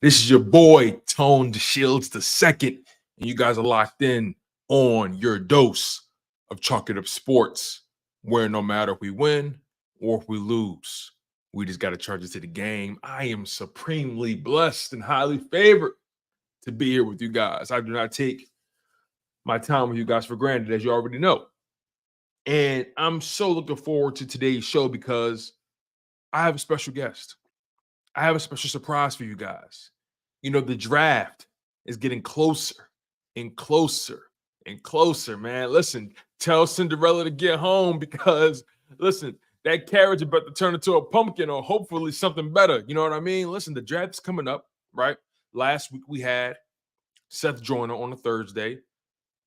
This is your boy, Tone DeShields II, and you guys are locked in on your dose of Chalk It Up Sports, where no matter if we win or if we lose, we just got to charge it to the game. I am supremely blessed and highly favored to be here with you guys. I do not take my time with you guys for granted, as you already know. And I'm so looking forward to today's show because I have a special guest. I have a special surprise for you guys. You know, the draft is getting closer and closer and closer, man. Listen, tell Cinderella to get home because, listen, that carriage is about to turn into a pumpkin or hopefully something better. You know what I mean? Listen, the draft is coming up, right? Last week we had Seth Joyner on a Thursday.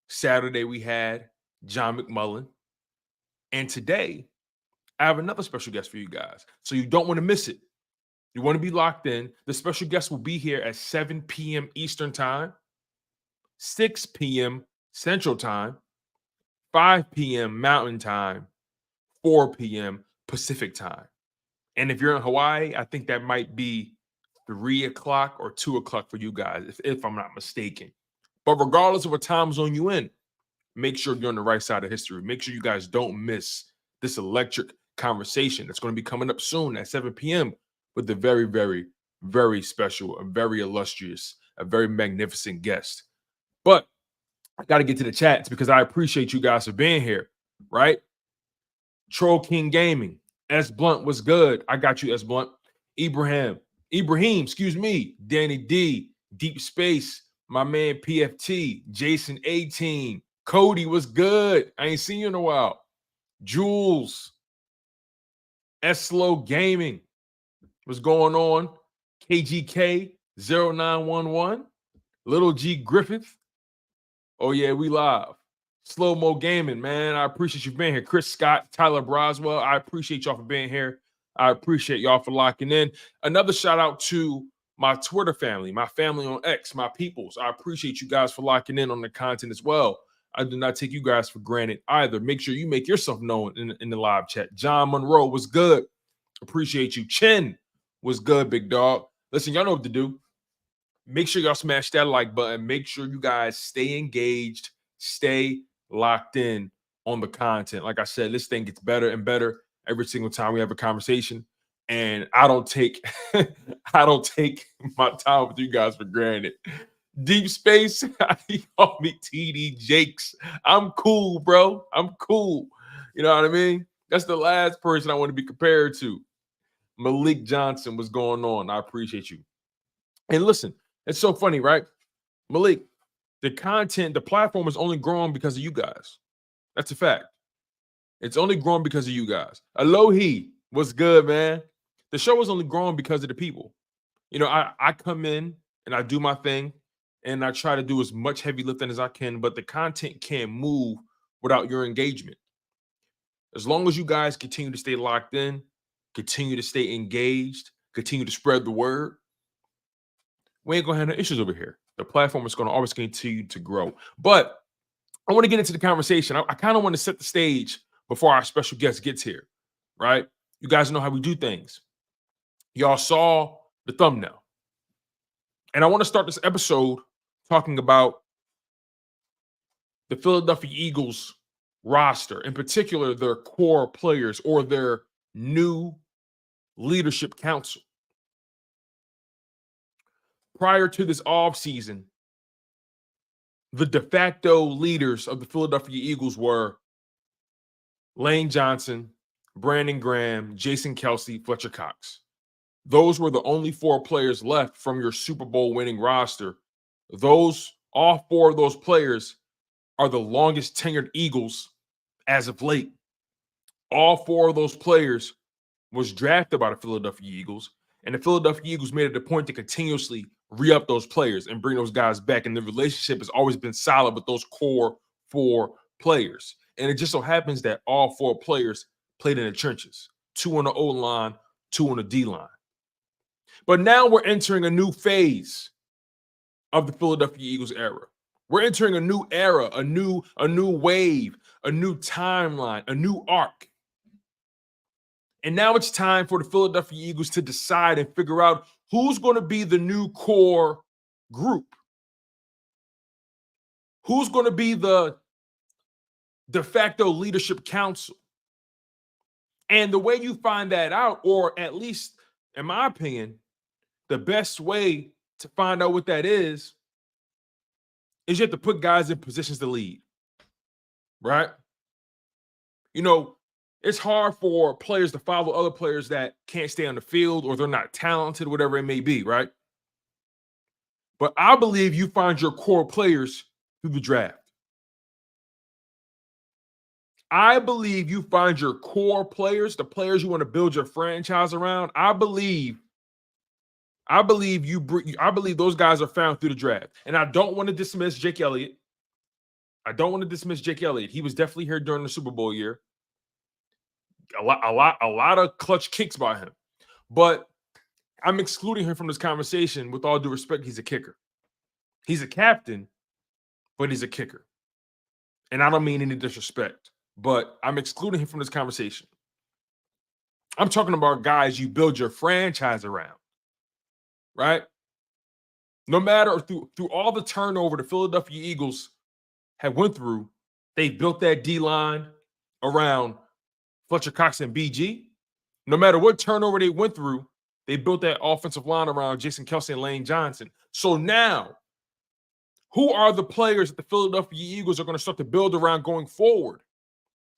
Saturday we had John McMullen. And today I have another special guest for you guys. So you don't want to miss it. You want to be locked in. The special guest will be here at 7 p.m. Eastern Time, 6 p.m. Central Time, 5 p.m. Mountain Time, 4 p.m. Pacific Time. And if you're in Hawaii, I think that might be 3 o'clock or 2 o'clock for you guys, if I'm not mistaken. But regardless of what time zone you're in, make sure you're on the right side of history. Make sure you guys don't miss this electric conversation that's going to be coming up soon at 7 p.m. with a very, very, very special, a very illustrious, a very magnificent guest. But I got to get to the chats because I appreciate you guys for being here, right? Troll King Gaming, S Blunt was good. I got you, S Blunt. Ibrahim, excuse me. Danny D, Deep Space, my man PFT, Jason 18, Cody was good. I ain't seen you in a while. Jules, S Slow Gaming. What's going on? KGK 0911, Little G Griffith. Oh yeah, we live. Slow Mo Gaming, man. I appreciate you being here. Chris Scott, Tyler Broswell. I appreciate y'all for being here. I appreciate y'all for locking in. Another shout out to my Twitter family, my family on X, my peoples. I appreciate you guys for locking in on the content as well. I do not take you guys for granted either. Make sure you make yourself known in the live chat. John Monroe was good. Appreciate you. Chin was good, big dog. Listen, y'all know what to do. Make sure y'all smash that like button. Make sure you guys stay engaged, stay locked in on the content. Like I said, this thing gets better and better every single time we have a conversation. And I don't take my time with you guys for granted. Deep Space, he called me TD Jakes. I'm cool, bro. I'm cool. You know what I mean? That's the last person I want to be compared to. Malik Johnson, what's going on? I appreciate you. And listen, it's so funny, right? Malik, the content, the platform is only growing because of you guys. That's a fact. It's only growing because of you guys. Alohi, what's good, man? The show is only growing because of the people. You know, I come in and I do my thing and I try to do as much heavy lifting as I can, but the content can't move without your engagement. As long as you guys continue to stay locked in, continue to stay engaged, continue to spread the word, we ain't gonna have no issues over here. The platform is gonna always continue to grow. But I want to get into the conversation. I kind of want to set the stage before our special guest gets here, right? You guys know how we do things. Y'all saw the thumbnail. And I want to start this episode talking about the Philadelphia Eagles roster, in particular their core players or their new leadership council. Prior to this offseason, the de facto leaders of the Philadelphia Eagles were Lane Johnson, Brandon Graham, Jason Kelsey, Fletcher Cox. Those were the only 4 players left from your Super Bowl winning roster. All 4 of those players are the longest tenured Eagles as of late. All 4 of those players was drafted by the Philadelphia Eagles, and the Philadelphia Eagles made it a point to continuously re-up those players and bring those guys back. And the relationship has always been solid with those core 4 players. And it just so happens that all 4 players played in the trenches, 2 on the O-line, 2 on the D-line. But now we're entering a new phase of the Philadelphia Eagles era. We're entering a new era, a new wave, a new timeline, a new arc. And now it's time for the Philadelphia Eagles to decide and figure out Who's going to be the new core group? Who's going to be the de facto leadership council? And the way you find that out, or at least in my opinion, the best way to find out what that is you have to put guys in positions to lead, right? You know, it's hard for players to follow other players that can't stay on the field or they're not talented, whatever it may be, right? But I believe you find your core players through the draft. I believe you find your core players, the players you want to build your franchise around. I believe those guys are found through the draft. And I don't want to dismiss Jake Elliott. He was definitely here during the Super Bowl year. A lot of clutch kicks by him. But I'm excluding him from this conversation. With all due respect, he's a kicker. He's a captain, but he's a kicker. And I don't mean any disrespect, but I'm excluding him from this conversation. I'm talking about guys you build your franchise around, right? No matter through all the turnover the Philadelphia Eagles have went through, they built that D-line around Fletcher Cox and BG. No matter what turnover they went through, they built that offensive line around Jason Kelce and Lane Johnson. So now, who are the players that the Philadelphia Eagles are going to start to build around going forward?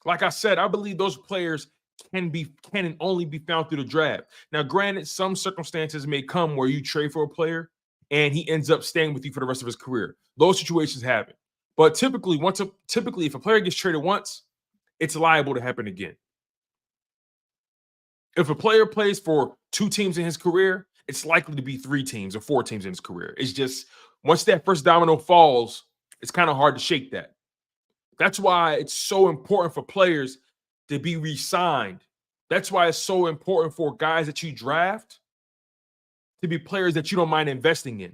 Like I said, I believe those players can and only be found through the draft. Now, granted, some circumstances may come where you trade for a player and he ends up staying with you for the rest of his career. Those situations happen. But typically, if a player gets traded once, it's liable to happen again. If a player plays for 2 teams in his career, it's likely to be 3 teams or 4 teams in his career. It's just once that first domino falls, it's kind of hard to shake that. That's why it's so important for players to be re-signed. That's why it's so important for guys that you draft to be players that you don't mind investing in,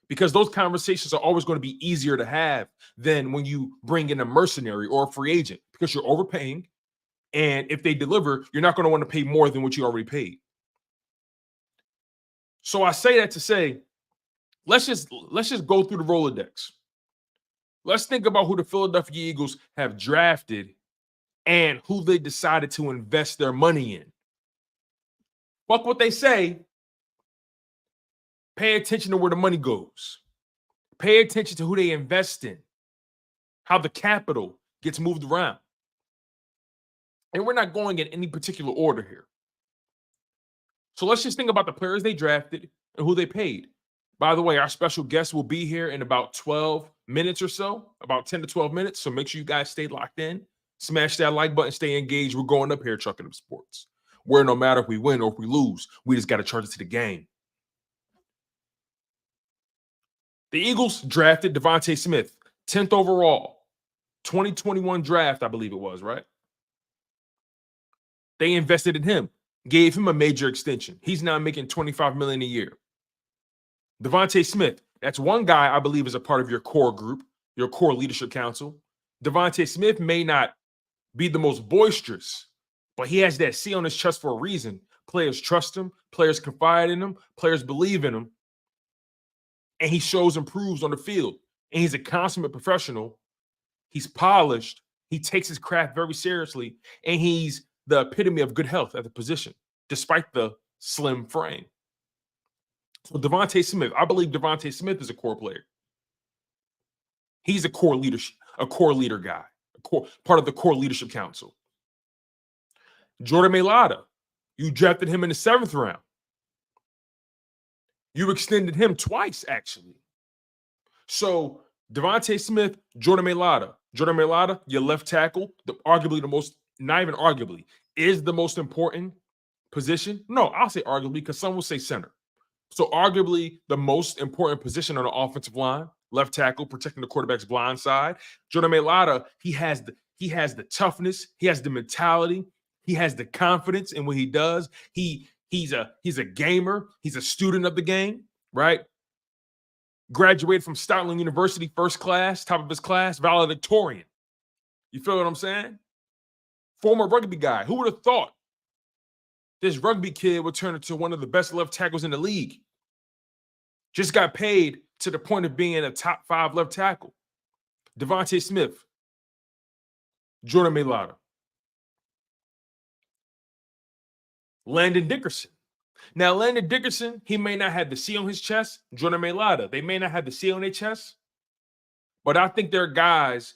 because those conversations are always going to be easier to have than when you bring in a mercenary or a free agent, because you're overpaying. And if they deliver, you're not going to want to pay more than what you already paid. So I say that to say, let's just go through the Rolodex. Let's think about who the Philadelphia Eagles have drafted and who they decided to invest their money in. Fuck what they say. Pay attention to where the money goes. Pay attention to who they invest in, how the capital gets moved around. And we're not going in any particular order here. So let's just think about the players they drafted and who they paid. By the way, our special guest will be here in about 12 minutes or so, about 10 to 12 minutes. So make sure you guys stay locked in. Smash that like button, stay engaged. We're going up here, Chucking Up Sports, where no matter if we win or if we lose, we just got to charge it to the game. The Eagles drafted Devontae Smith, 10th overall, 2021 draft, I believe it was, right? They invested in him, gave him a major extension. He's now making $25 million a year. Devontae Smith, that's one guy I believe is a part of your core group, your core leadership council. Devontae Smith may not be the most boisterous, but he has that C on his chest for a reason. Players trust him, players confide in him, players believe in him, and he shows and proves on the field. And he's a consummate professional. He's polished. He takes his craft very seriously, and he's the epitome of good health at the position, despite the slim frame. So Devontae Smith, I believe Devontae Smith is a core player. He's a core leader guy, part of the core leadership council. Jordan Mailata, you drafted him in the 7th round. You extended him twice, actually. So Devontae Smith, Jordan Mailata. Jordan Mailata, your left tackle, arguably the most, not even arguably, is the most important position. No, I'll say arguably, because some will say center. So arguably the most important position on the offensive line, left tackle, protecting the quarterback's blind side. Jordan Mailata, he has the toughness, he has the mentality, he has the confidence in what he does. He's a gamer, he's a student of the game, right? Graduated from Stoutland University, first class, top of his class, valedictorian. You feel what I'm saying? Former rugby guy. Who would have thought this rugby kid would turn into one of the best left tackles in the league? Just got paid to the point of being a top 5 left tackle. Devontae Smith, Jordan Mailata, Landon Dickerson. Now, Landon Dickerson, he may not have the C on his chest. Jordan Mailata, they may not have the C on their chest. But I think they're guys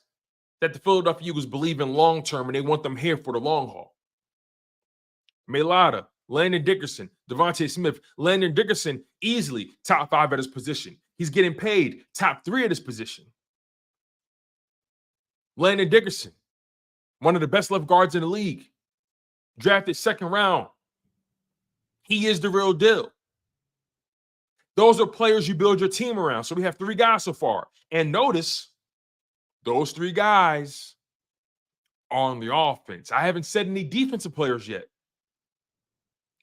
that the Philadelphia Eagles believe in long term and they want them here for the long haul. Mailata, Landon Dickerson, Devontae Smith. Landon Dickerson, easily top 5 at his position. He's getting paid top 3 at his position. Landon Dickerson, one of the best left guards in the league, drafted 2nd round. He is the real deal. Those are players you build your team around. So we have 3 guys so far. And notice, those 3 guys are on the offense. I haven't said any defensive players yet.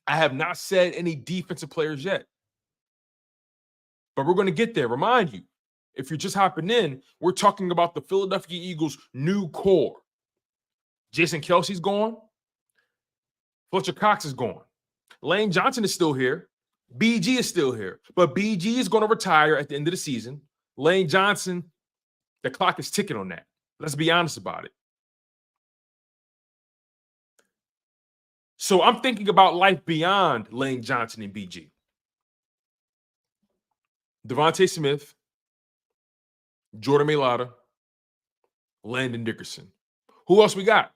I have not said any defensive players yet. But we're going to get there. Remind you, if you're just hopping in, we're talking about the Philadelphia Eagles' new core. Jason Kelce's gone. Fletcher Cox is gone. Lane Johnson is still here. BG is still here. But BG is going to retire at the end of the season. Lane Johnson, the clock is ticking on that. Let's be honest about it. So I'm thinking about life beyond Lane Johnson and BG. Devontae Smith, Jordan Mailata, Landon Dickerson. Who else we got?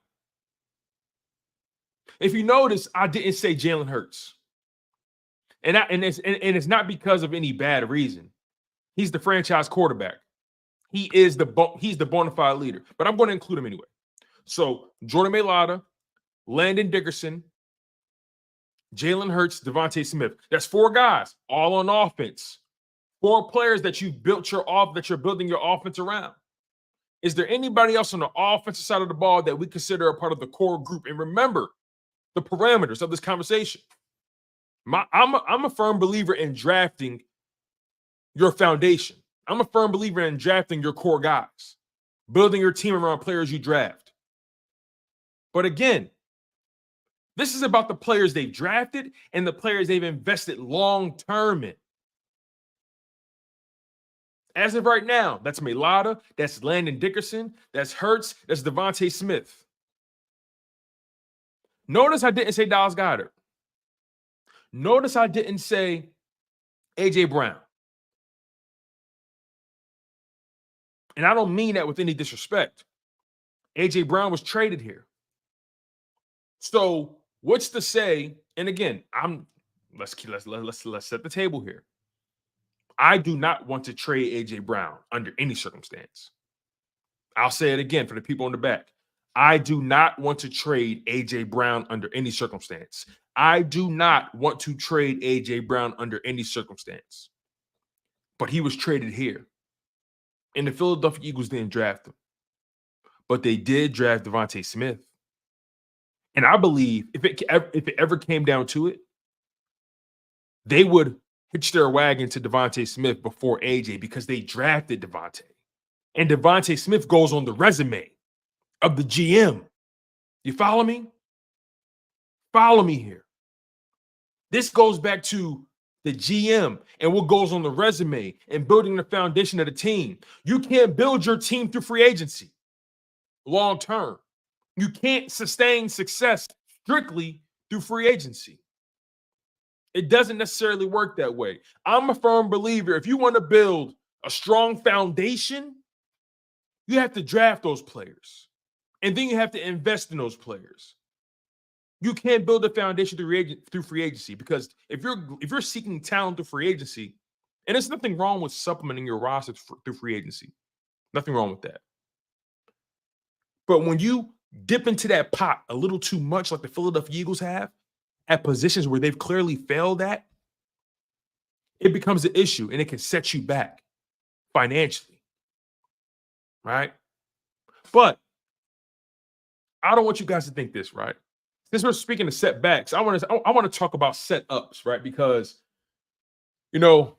If you notice, I didn't say Jalen Hurts. And it's not because of any bad reason. He's the franchise quarterback. He's the bona fide leader. But I'm going to include him anyway. So Jordan Mailata, Landon Dickerson, Jalen Hurts, Devontae Smith. That's 4 guys, all on offense. 4 players that you're building your offense around. Is there anybody else on the offensive side of the ball that we consider a part of the core group? And remember the parameters of this conversation. I'm a firm believer in drafting your foundation. I'm a firm believer in drafting your core guys, building your team around players you draft. But again, this is about the players they've drafted and the players they've invested long-term in. As of right now, that's Mailata, that's Landon Dickerson, that's Hurts, that's Devontae Smith. Notice I didn't say Dallas Goedert. Notice I didn't say A.J. Brown. And I don't mean that with any disrespect. A.J. Brown was traded here. So what's to say? And again, let's set the table here. I do not want to trade A.J. Brown under any circumstance. I'll say it again for the people in the back. I do not want to trade A.J. Brown under any circumstance. I do not want to trade A.J. Brown under any circumstance. But he was traded here. And the Philadelphia Eagles didn't draft him. But they did draft Devontae Smith. And I believe if it ever came down to it, they would hitch their wagon to Devontae Smith before AJ because they drafted Devontae. And Devontae Smith goes on the resume of the GM. You follow me? Follow me here. This goes back to the GM and what goes on the resume and building the foundation of the team. You can't build your team through free agency long term. You can't sustain success strictly through free agency. It doesn't necessarily work that way. I'm a firm believer. If you want to build a strong foundation, you have to draft those players. And then you have to invest in those players. You can't build a foundation through free agency because if you're seeking talent through free agency, and there's nothing wrong with supplementing your roster through free agency. Nothing wrong with that. But when you dip into that pot a little too much like the Philadelphia Eagles have at positions where they've clearly failed at, it becomes an issue and it can set you back financially, right? But I don't want you guys to think this, right? Since we're speaking of setbacks, I want to talk about setups, right? Because, you know,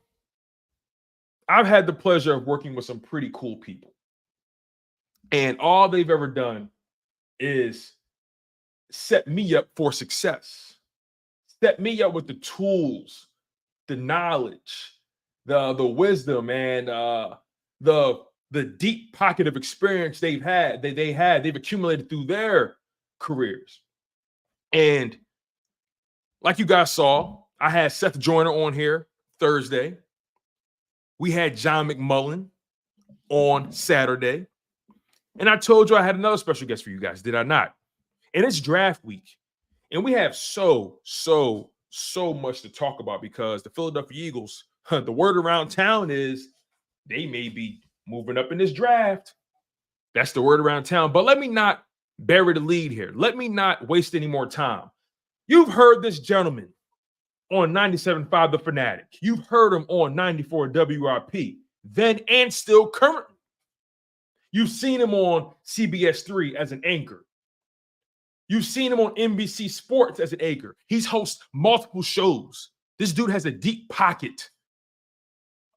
I've had the pleasure of working with some pretty cool people. And all they've ever done is set me up for success. Set me up with the tools, the knowledge, the wisdom and the deep pocket of experience they've accumulated through their careers. And like you guys saw, I had Seth Joyner on here Thursday. We had John McMullen on Saturday. And I told you I had another special guest for you guys, did I not? And it's draft week. And we have so much to talk about because the Philadelphia Eagles, the word around town is they may be moving up in this draft. That's the word around town. But let me not bury the lead here. Let me not waste any more time. You've heard this gentleman on 97.5 The Fanatic. You've heard him on 94 WRP, then and still currently. You've seen him on CBS 3 as an anchor. You've seen him on NBC Sports as an anchor. He's hosts multiple shows. This dude has a deep pocket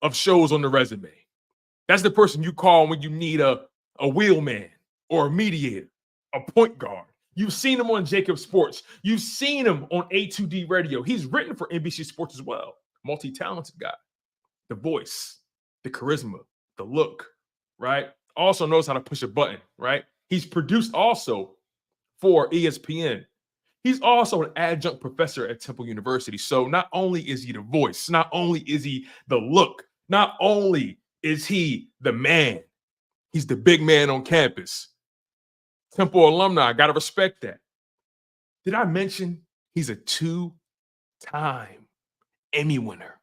of shows on the resume. That's the person you call when you need a wheelman or a mediator, a point guard. You've seen him on Jacob Sports. You've seen him on A2D Radio. He's written for NBC Sports as well. Multi-talented guy. The voice, the charisma, the look, right? Also knows how to push a button, right? He's produced also for ESPN. He's also an adjunct professor at Temple University. So not only is he the voice, not only is he the look, not only is he the man, he's the big man on campus. Temple alumni, got to respect that. Did I mention he's a 2-time Emmy winner?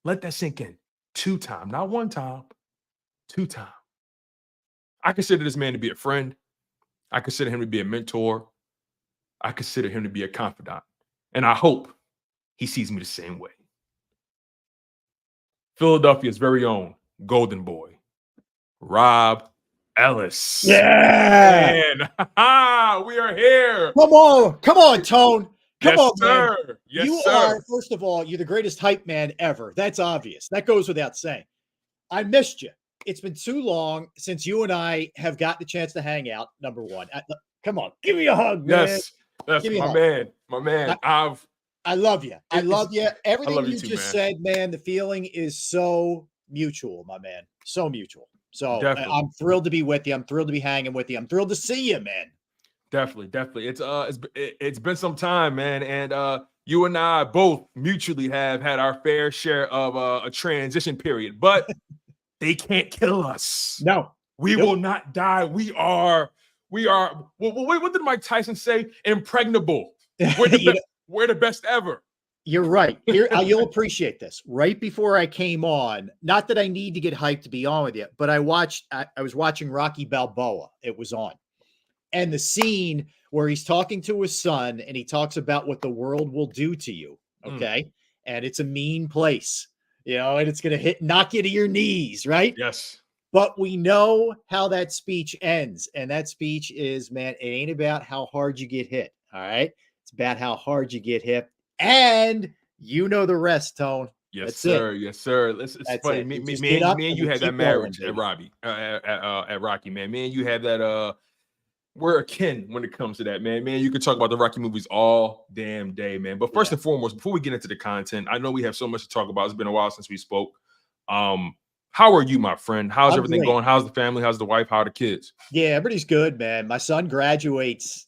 Let that sink in. 2-time, not 1 time, 2-time. I consider this man to be a friend. I consider him to be a mentor. I consider him to be a confidant. And I hope he sees me the same way. Philadelphia's very own golden boy, Rob Ellis. Yeah. Man, we are here. Come on, Tone. Come on, sir. man. Yes, you sir. are, first of all, you're the greatest hype man ever. That's obvious. That goes without saying. I missed you. It's been too long since you and I have gotten the chance to hang out, number one. Come on, give me a hug, man. Yes, that's my man. My man. I love you. I love you. Everything you too, just man. said, man, the feeling is so mutual, my man. So mutual. So Definitely. I'm thrilled to be with you. I'm thrilled to be hanging with you. I'm thrilled to see you, man. Definitely. It's been some time, man. And you and I both mutually have had our fair share of a transition period, but they can't kill us. No. We will not die. We are what did Mike Tyson say? Impregnable. We're the best ever. You're right. Here, you'll appreciate this. Right before I came on, not that I need to get hyped to be on with you, but I was watching Rocky Balboa. It was on. And the scene where he's talking to his son and he talks about what the world will do to you. Okay. And it's a mean place, and it's going to knock you to your knees. Right. Yes. But we know how that speech ends. And that speech is, man, it ain't about how hard you get hit. All right. It's about how hard you get hit. And you know the rest, Tone. Yes, That's sir. it. It's funny. It. Me and you had that marriage at Robbie, at Rocky, man. Me and you had that. We're akin when it comes to that, man. Man, you can talk about the Rocky movies all damn day, man. But first and foremost, before we get into the content, I know we have so much to talk about. It's been a while since we spoke. How are you, my friend? How's everything going? How's the family? How's the wife? How are the kids? Yeah, everybody's good, man. My son graduates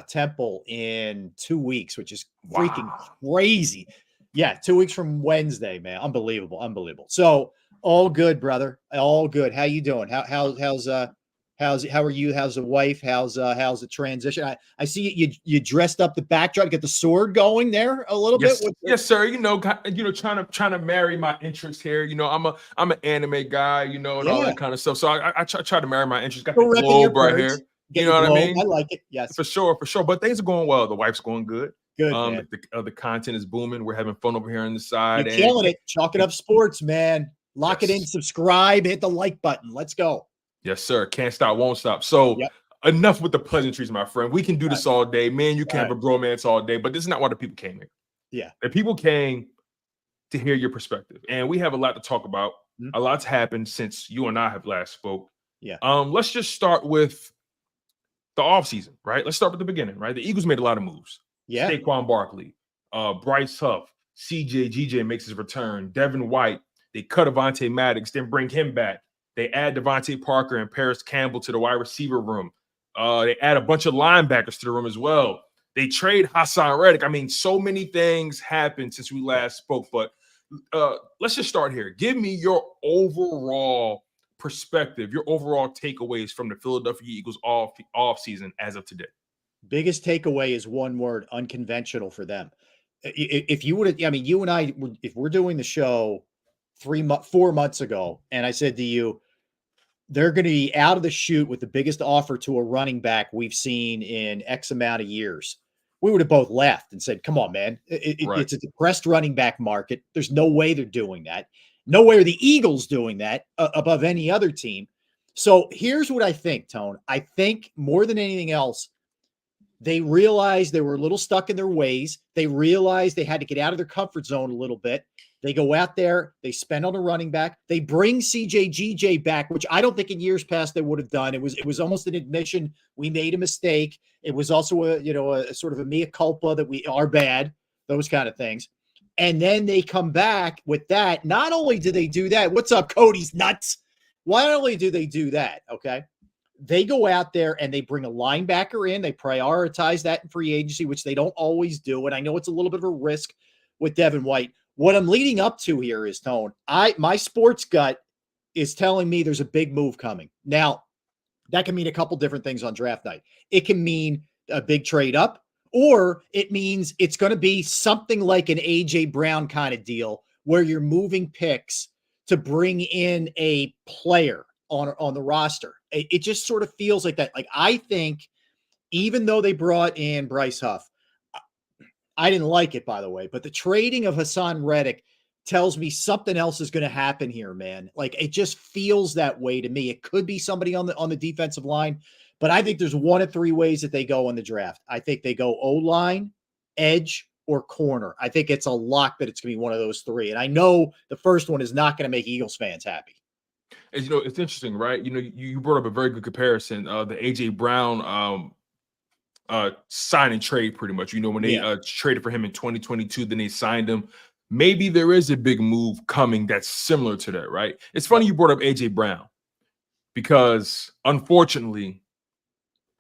Temple in 2 weeks, which is freaking crazy. Yeah, 2 weeks from Wednesday, man. Unbelievable. So all good, brother. All good. How you doing? How are you? How's the wife? How's the transition? I see you dressed up the backdrop, get the sword going there a little bit. Yes, sir. Trying to marry my interest here. I'm an anime guy, and all that kind of stuff. So I try to marry my interest. Got the globe right here. You know what I mean? I like it. Yes, for sure. But things are going well. The wife's going good. Good. Man. The content is booming. We're having fun over here on the side. You're killing it. Chalk it up sports, man. Lock it in. Subscribe. Hit the like button. Let's go. Yes, sir. Can't stop, won't stop. So enough with the pleasantries, my friend. We can do this all day. Man, you can have a bromance all day, but this is not why the people came here. Yeah. The people came to hear your perspective. And we have a lot to talk about. A lot's happened since you and I have last spoke. Yeah. Let's just start with the offseason, right? Let's start with the beginning, right? The Eagles made a lot of moves. Yeah. Saquon Barkley, Bryce Huff, CJ makes his return. Devin White, they cut Avonte Maddox, then bring him back. They add Devontae Parker and Paris Campbell to the wide receiver room. They add a bunch of linebackers to the room as well. They trade Hassan Reddick. I mean, so many things happened since we last spoke, but let's just start here. Give me your overall perspective, your overall takeaways from the Philadelphia Eagles off season as of today. Biggest takeaway is one word: unconventional for them. If you would, I mean, you and I, if we're doing the show 4 months ago, and I said to you, they're going to be out of the chute with the biggest offer to a running back we've seen in X amount of years, we would have both laughed and said, come on, man. It's a depressed running back market. There's no way they're doing that. No way are the Eagles doing that above any other team. So here's what I think, Tone. I think more than anything else, they realized they were a little stuck in their ways. They realized they had to get out of their comfort zone a little bit. They go out there, they spend on a running back. They bring CJ back, which I don't think in years past they would have done. It was almost an admission we made a mistake. It was also a sort of a mea culpa that we are bad, those kind of things. And then they come back with that. Not only do they do that, what's up, Cody's nuts? Not only do they do that, okay? They go out there and they bring a linebacker in. They prioritize that in free agency, which they don't always do. And I know it's a little bit of a risk with Devin White. What I'm leading up to here is, Tone, my sports gut is telling me there's a big move coming. Now, that can mean a couple different things on draft night. It can mean a big trade up, or it means it's going to be something like an A.J. Brown kind of deal where you're moving picks to bring in a player on the roster. It just sort of feels like that. Like, I think even though they brought in Bryce Huff, I didn't like it, by the way, but the trading of Hassan Reddick tells me something else is going to happen here, man. Like, it just feels that way to me. It could be somebody on the defensive line, but I think there's one of three ways that they go in the draft. I think they go O-line, edge, or corner. I think it's a lock that it's going to be one of those three. And I know the first one is not going to make Eagles fans happy. As it's interesting, right? You brought up a very good comparison. The A.J. Brown sign and trade, pretty much. When they traded for him in 2022, then they signed him. Maybe there is a big move coming that's similar to that, right? It's funny you brought up A.J. Brown because, unfortunately,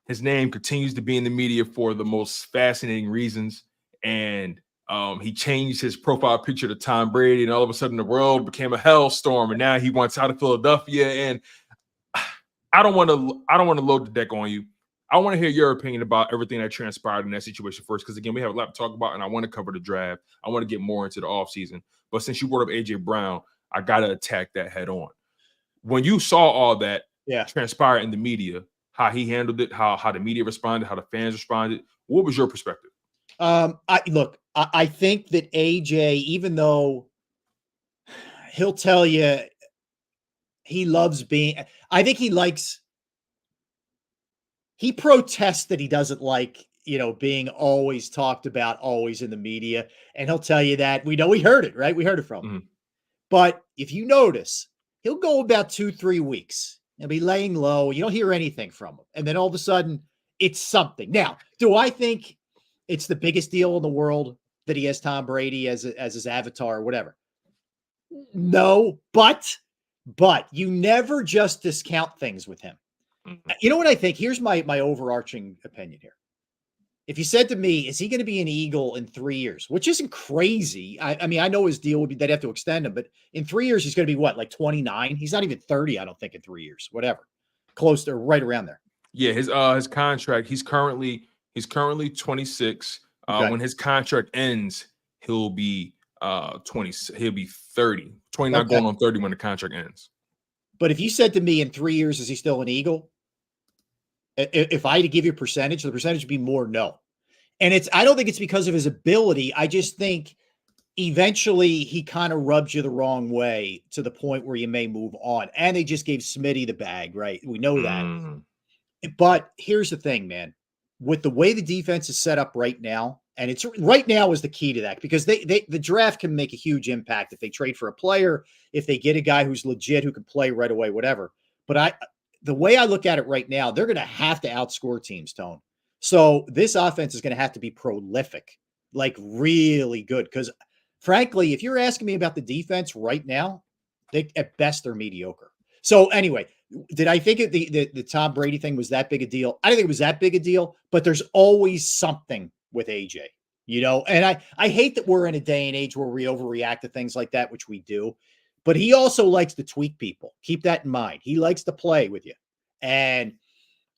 his name continues to be in the media for the most fascinating reasons. And he changed his profile picture to Tom Brady, and all of a sudden the world became a hellstorm. And now he wants out of Philadelphia. And I don't want to load the deck on you. I want to hear your opinion about everything that transpired in that situation first, because again, we have a lot to talk about, and I want to cover the draft. I want to get more into the offseason. But since you brought up A.J. Brown, I got to attack that head on. When you saw all that transpire in the media, how he handled it, how the media responded, how the fans responded, what was your perspective? I think that AJ, even though he'll tell you he loves I think he protests that he doesn't like, being always talked about, always in the media. And he'll tell you that. We know we heard it, right? We heard it from him. But if you notice, he'll go about 2-3 weeks. He'll be laying low. You don't hear anything from him. And then all of a sudden, it's something. Now, do I think it's the biggest deal in the world that he has Tom Brady as his avatar or whatever? No, but you never just discount things with him. You know what I think? Here's my overarching opinion here. If you said to me, is he going to be an Eagle in 3 years, which isn't crazy. I mean, I know his deal would be, they'd have to extend him, but in 3 years, he's going to be what, like 29? He's not even 30, I don't think, in 3 years, whatever. Close to right around there. Yeah, his contract, he's currently 26. Okay. When his contract ends, he'll be 20. He'll be 30, 29 going on 30 when the contract ends. But if you said to me in 3 years, is he still an Eagle? If I had to give you a percentage, the percentage would be more no. And I don't think it's because of his ability. I just think eventually he kind of rubs you the wrong way to the point where you may move on. And they just gave Smitty the bag, right? We know that. But here's the thing, man. With the way the defense is set up right now, and it's right now is the key to that, because the draft can make a huge impact if they trade for a player, if they get a guy who's legit, who can play right away, whatever. But the way I look at it right now, they're going to have to outscore teams, Tone. So this offense is going to have to be prolific, like really good. Because frankly, if you're asking me about the defense right now, they at best they're mediocre. So anyway, did I think the Tom Brady thing was that big a deal? I didn't think it was that big a deal, but there's always something with AJ, and I hate that we're in a day and age where we overreact to things like that, which we do. But he also likes to tweak people. Keep that in mind. He likes to play with you. And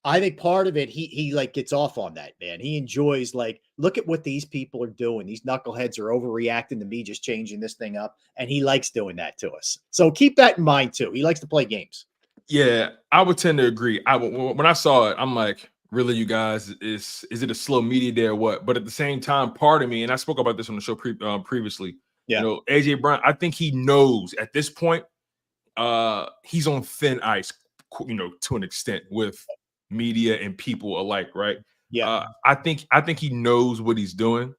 I think part of it, he like gets off on that, man. He enjoys like, look at what these people are doing. These knuckleheads are overreacting to me just changing this thing up, and he likes doing that to us. So keep that in mind too. He likes to play games. Yeah, I would tend to agree. When I saw it, I'm like, really, you guys, is it a slow media day or what? But at the same time, part of me, and I spoke about this on the show previously. Yeah. AJ Brown, I think he knows at this point, he's on thin ice, to an extent with media and people alike, right? Yeah. I think he knows what he's doing,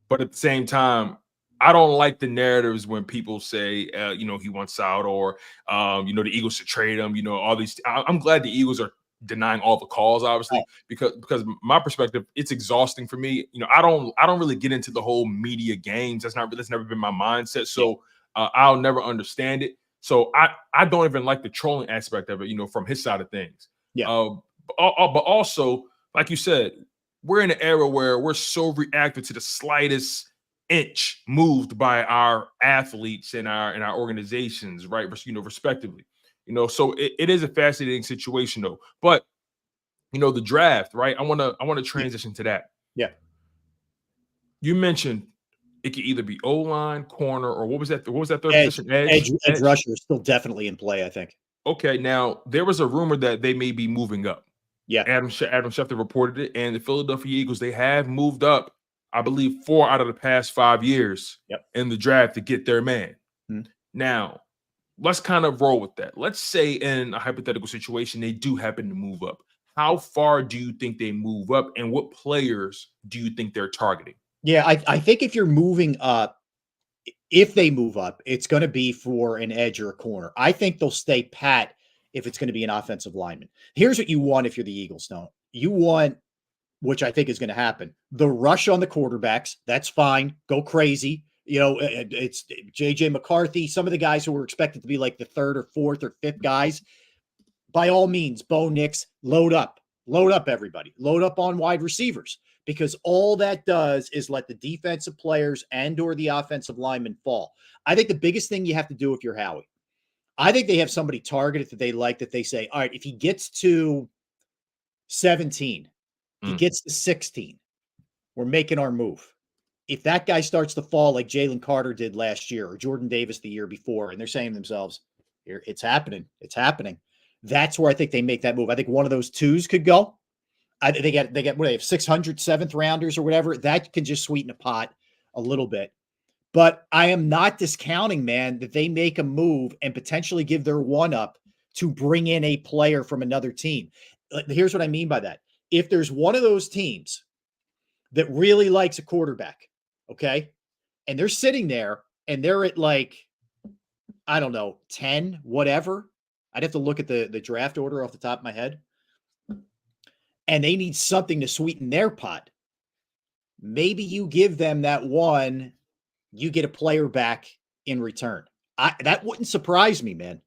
but at the same time, I don't like the narratives when people say, he wants out, or the Eagles should trade him. All these. I'm glad the Eagles are denying all the calls, obviously, because my perspective, it's exhausting for me. I don't really get into the whole media games. That's never been my mindset. So I'll never understand it. So I don't even like the trolling aspect of it, from his side of things. Yeah. But also, like you said, we're in an era where we're so reactive to the slightest inch moved by our athletes and our organizations, right? Respectively. So it is a fascinating situation though. But the draft, right? I want to transition to that. Yeah. You mentioned it could either be O-line, corner, or what was that third position? Edge rusher is still definitely in play, I think. Okay, now there was a rumor that they may be moving up. Yeah. Adam Schefter reported it, and the Philadelphia Eagles, they have moved up, I believe, 4 out of the past 5 years in the draft to get their man. Mm-hmm. Now, let's kind of roll with that. Let's say in a hypothetical situation, they do happen to move up. How far do you think they move up, and what players do you think they're targeting? Yeah, I think if you're moving up, if they move up, it's going to be for an edge or a corner. I think they'll stay pat if it's going to be an offensive lineman. Here's what you want if you're the Eagles, don't you want, which I think is going to happen, the rush on the quarterbacks. That's fine. Go crazy. It's JJ McCarthy, some of the guys who were expected to be like the third or fourth or fifth guys. By all means, Bo Nix, load up, everybody, load up on wide receivers, because all that does is let the defensive players and or the offensive linemen fall. I think the biggest thing you have to do if you're Howie, I think they have somebody targeted that they like, that they say, all right, if he gets to 17, he gets to 16, we're making our move. If that guy starts to fall like Jalen Carter did last year or Jordan Davis the year before, and they're saying to themselves, here, it's happening. That's where I think they make that move. I think one of those twos could go. They get what, they have 600 7th rounders or whatever. That could just sweeten the pot a little bit. But I am not discounting, man, that they make a move and potentially give their one up to bring in a player from another team. Here's what I mean by that. If there's one of those teams that really likes a quarterback, okay, and they're sitting there and they're at like, I don't know, 10, whatever. I'd have to look at the draft order off the top of my head. And they need something to sweeten their pot. Maybe you give them that one, you get a player back in return. That wouldn't surprise me, man.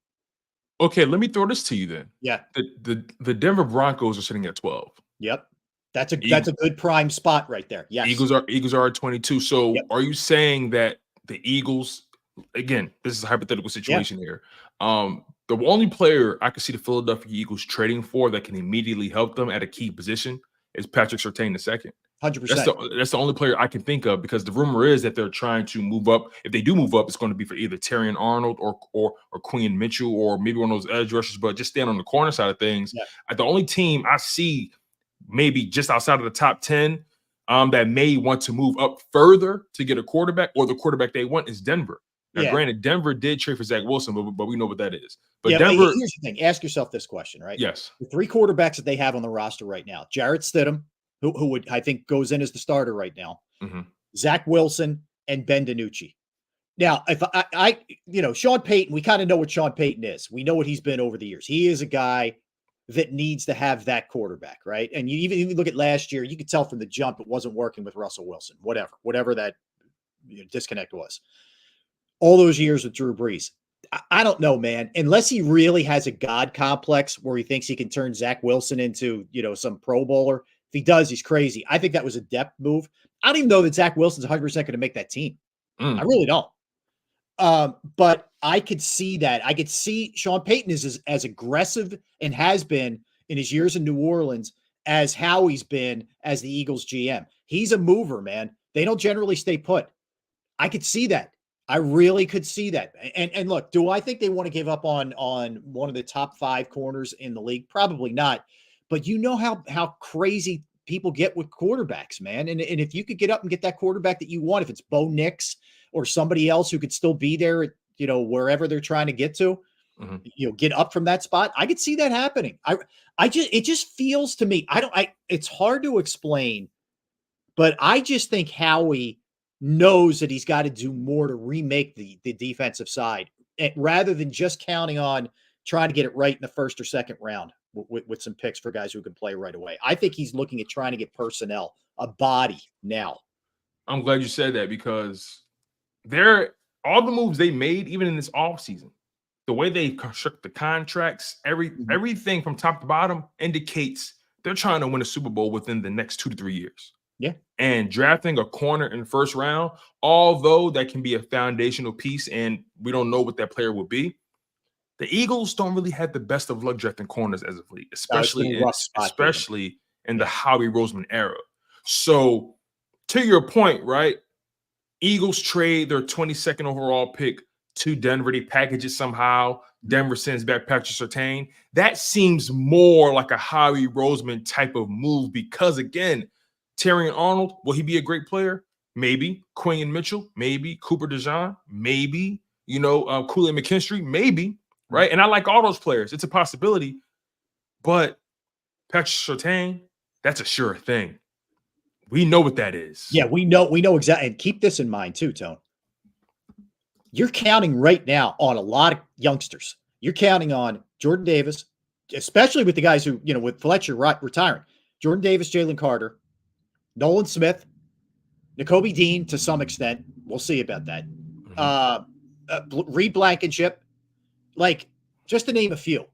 Okay, let me throw this to you then. Yeah. The Denver Broncos are sitting at 12. Yep. That's a good prime spot right there. Yes. Eagles are at 22. So Are you saying that the Eagles, again, this is a hypothetical situation here. The only player I could see the Philadelphia Eagles trading for that can immediately help them at a key position is Patrick Surtain II. 100%. That's the only player I can think of, because the rumor is that they're trying to move up. If they do move up, it's going to be for either Terrion Arnold or Quinn Mitchell, or maybe one of those edge rushers, but just stand on the corner side of things. The only team I see maybe just outside of the top 10 that may want to move up further to get a quarterback, or the quarterback they want, is Denver. Now, granted, Denver did trade for Zach Wilson, but we know what that is. But Denver, but here's the thing. Ask yourself this question, right? Yes. The 3 quarterbacks that they have on the roster right now: Jarrett Stidham, who would, I think, goes in as the starter right now, Zach Wilson, and Ben DiNucci. Now, if I Sean Payton, we kind of know what Sean Payton is. We know what he's been over the years. He is a guy that needs to have that quarterback, right? And you even look at last year, you could tell from the jump it wasn't working with Russell Wilson, whatever that disconnect was. All those years with Drew Brees. I don't know, man. Unless he really has a God complex where he thinks he can turn Zach Wilson into, some Pro Bowler. If he does, he's crazy. I think that was a depth move. I don't even know that Zach Wilson's 100% going to make that team. I really don't. But I could see that. I could see Sean Payton is as aggressive and has been in his years in New Orleans as Howie's been as the Eagles GM. He's a mover, man. They don't generally stay put. I could see that. I really could see that. And look, do I think they want to give up on one of the top 5 corners in the league? Probably not. But you know how crazy people get with quarterbacks, man. And if you could get up and get that quarterback that you want, if it's Bo Nix or somebody else who could still be there, wherever they're trying to get to, get up from that spot, I could see that happening. It just feels to me, it's hard to explain, but I just think Howie knows that he's got to do more to remake the defensive side rather than just counting on trying to get it right in the first or second round with some picks for guys who can play right away. I think he's looking at trying to get personnel, a body now. I'm glad you said that because all the moves they made, even in this offseason, the way they construct the contracts, everything from top to bottom indicates they're trying to win a Super Bowl within the next 2 to 3 years. Yeah. And drafting a corner in the first round, although that can be a foundational piece and we don't know what that player will be, the Eagles don't really have the best of luck drafting corners as of late, especially in the Howie Roseman era. So to your point, right? Eagles trade their 22nd overall pick to Denver. They package it somehow. Denver sends back Patrick Surtain. That seems more like a Howie Roseman type of move because, again, Terrion Arnold, will he be a great player? Maybe. Quinn Mitchell? Maybe. Cooper DeJean? Maybe. Kool-Aid McKinstry? Maybe. Right? And I like all those players. It's a possibility. But Patrick Surtain, that's a sure thing. We know what that is. Yeah, we know exactly. And keep this in mind too, Tone. You're counting right now on a lot of youngsters. You're counting on Jordan Davis, especially with the guys who, with Fletcher retiring. Jordan Davis, Jalen Carter, Nolan Smith, Nakobe Dean to some extent. We'll see about that. Reed Blankenship, just to name a few.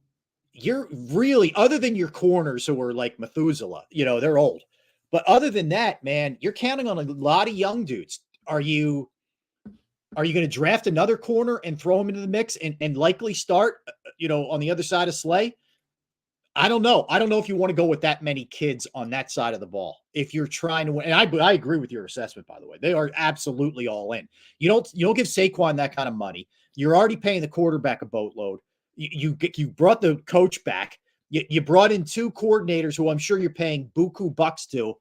You're really, other than your corners who are like Methuselah, they're old. But other than that, man, you're counting on a lot of young dudes. Are you going to draft another corner and throw him into the mix and likely start, on the other side of Slay? I don't know. I don't know if you want to go with that many kids on that side of the ball. If you're trying to win, and I agree with your assessment, by the way, they are absolutely all in. You don't give Saquon that kind of money. You're already paying the quarterback a boatload. You brought the coach back. You brought in 2 coordinators who I'm sure you're paying buku bucks to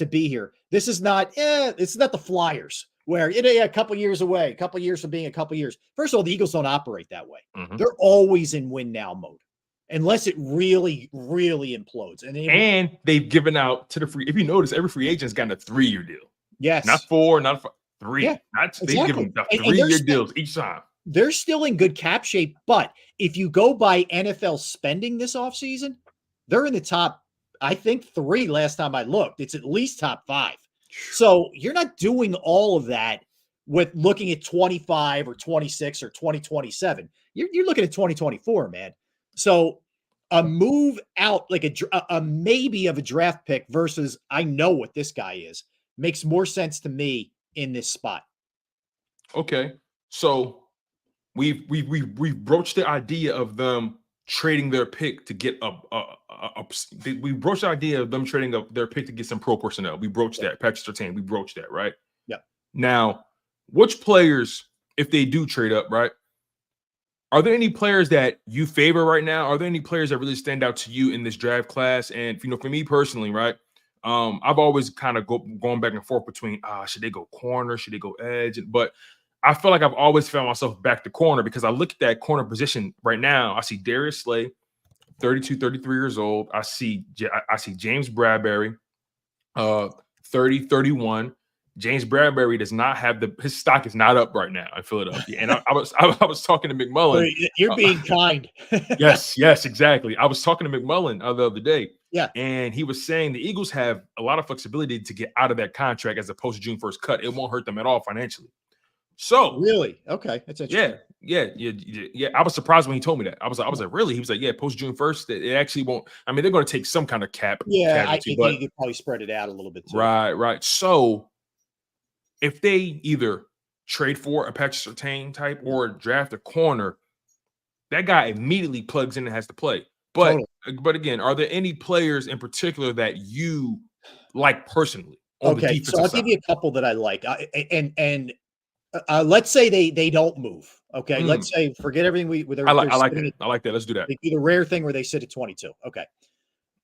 be here. This is not the Flyers where a couple years away, a couple years from being a couple years. First of all, the Eagles don't operate that way. They're always in win now mode. Unless it really, really implodes. And they've given out to the free. If you notice, every free agent's gotten a 3-year deal. Yes. Not 4, not 5, 3. Yeah, They've given 3-year deals each time. They're still in good cap shape. But if you go by NFL spending this offseason, they're in the top, I think, 3 last time I looked. It's at least top 5. So you're not doing all of that with looking at 25 or 26 or 2027. You're looking at 2024, man. So a move out, like a maybe of a draft pick versus I know what this guy is, makes more sense to me in this spot. Okay, so we've broached the idea of them trading their pick to get we broached the idea of them trading up their pick to get some pro personnel. We broached that. Patrick Surtain, we broached that, right? Yeah. Now, which players, if they do trade up, right? Are there any players that you favor right now? Are there any players that really stand out to you in this draft class? And for me personally, right? I've always kind of going back and forth between should they go corner, should they go edge? But I feel like I've always found myself back to corner because I look at that corner position right now. I see Darius Slay, 32, 33 years old. I see James Bradbury, 30, 31. James Bradbury does not have his stock is not up right now in Philadelphia. And I was talking to McMullen. You're being kind. Yes, exactly. I was talking to McMullen the other day. Yeah. And he was saying the Eagles have a lot of flexibility to get out of that contract as opposed to June 1st cut. It won't hurt them at all financially. So really? Okay. That's interesting. Yeah. I was surprised when he told me that. I was like, really? He was like, yeah, post June 1st, it actually won't. I mean, they're going to take some kind of cap. Yeah, I think you could probably spread it out a little bit too. Right. So if they either trade for a Patrick Surtain type or draft a corner, that guy immediately plugs in and has to play. But again, are there any players in particular that you like personally? Okay, so I'll give you a couple that I like. Let's say they don't move. Okay, let's say forget everything I like that. I like that. Let's do that. They do the rare thing where they sit at 22. Okay,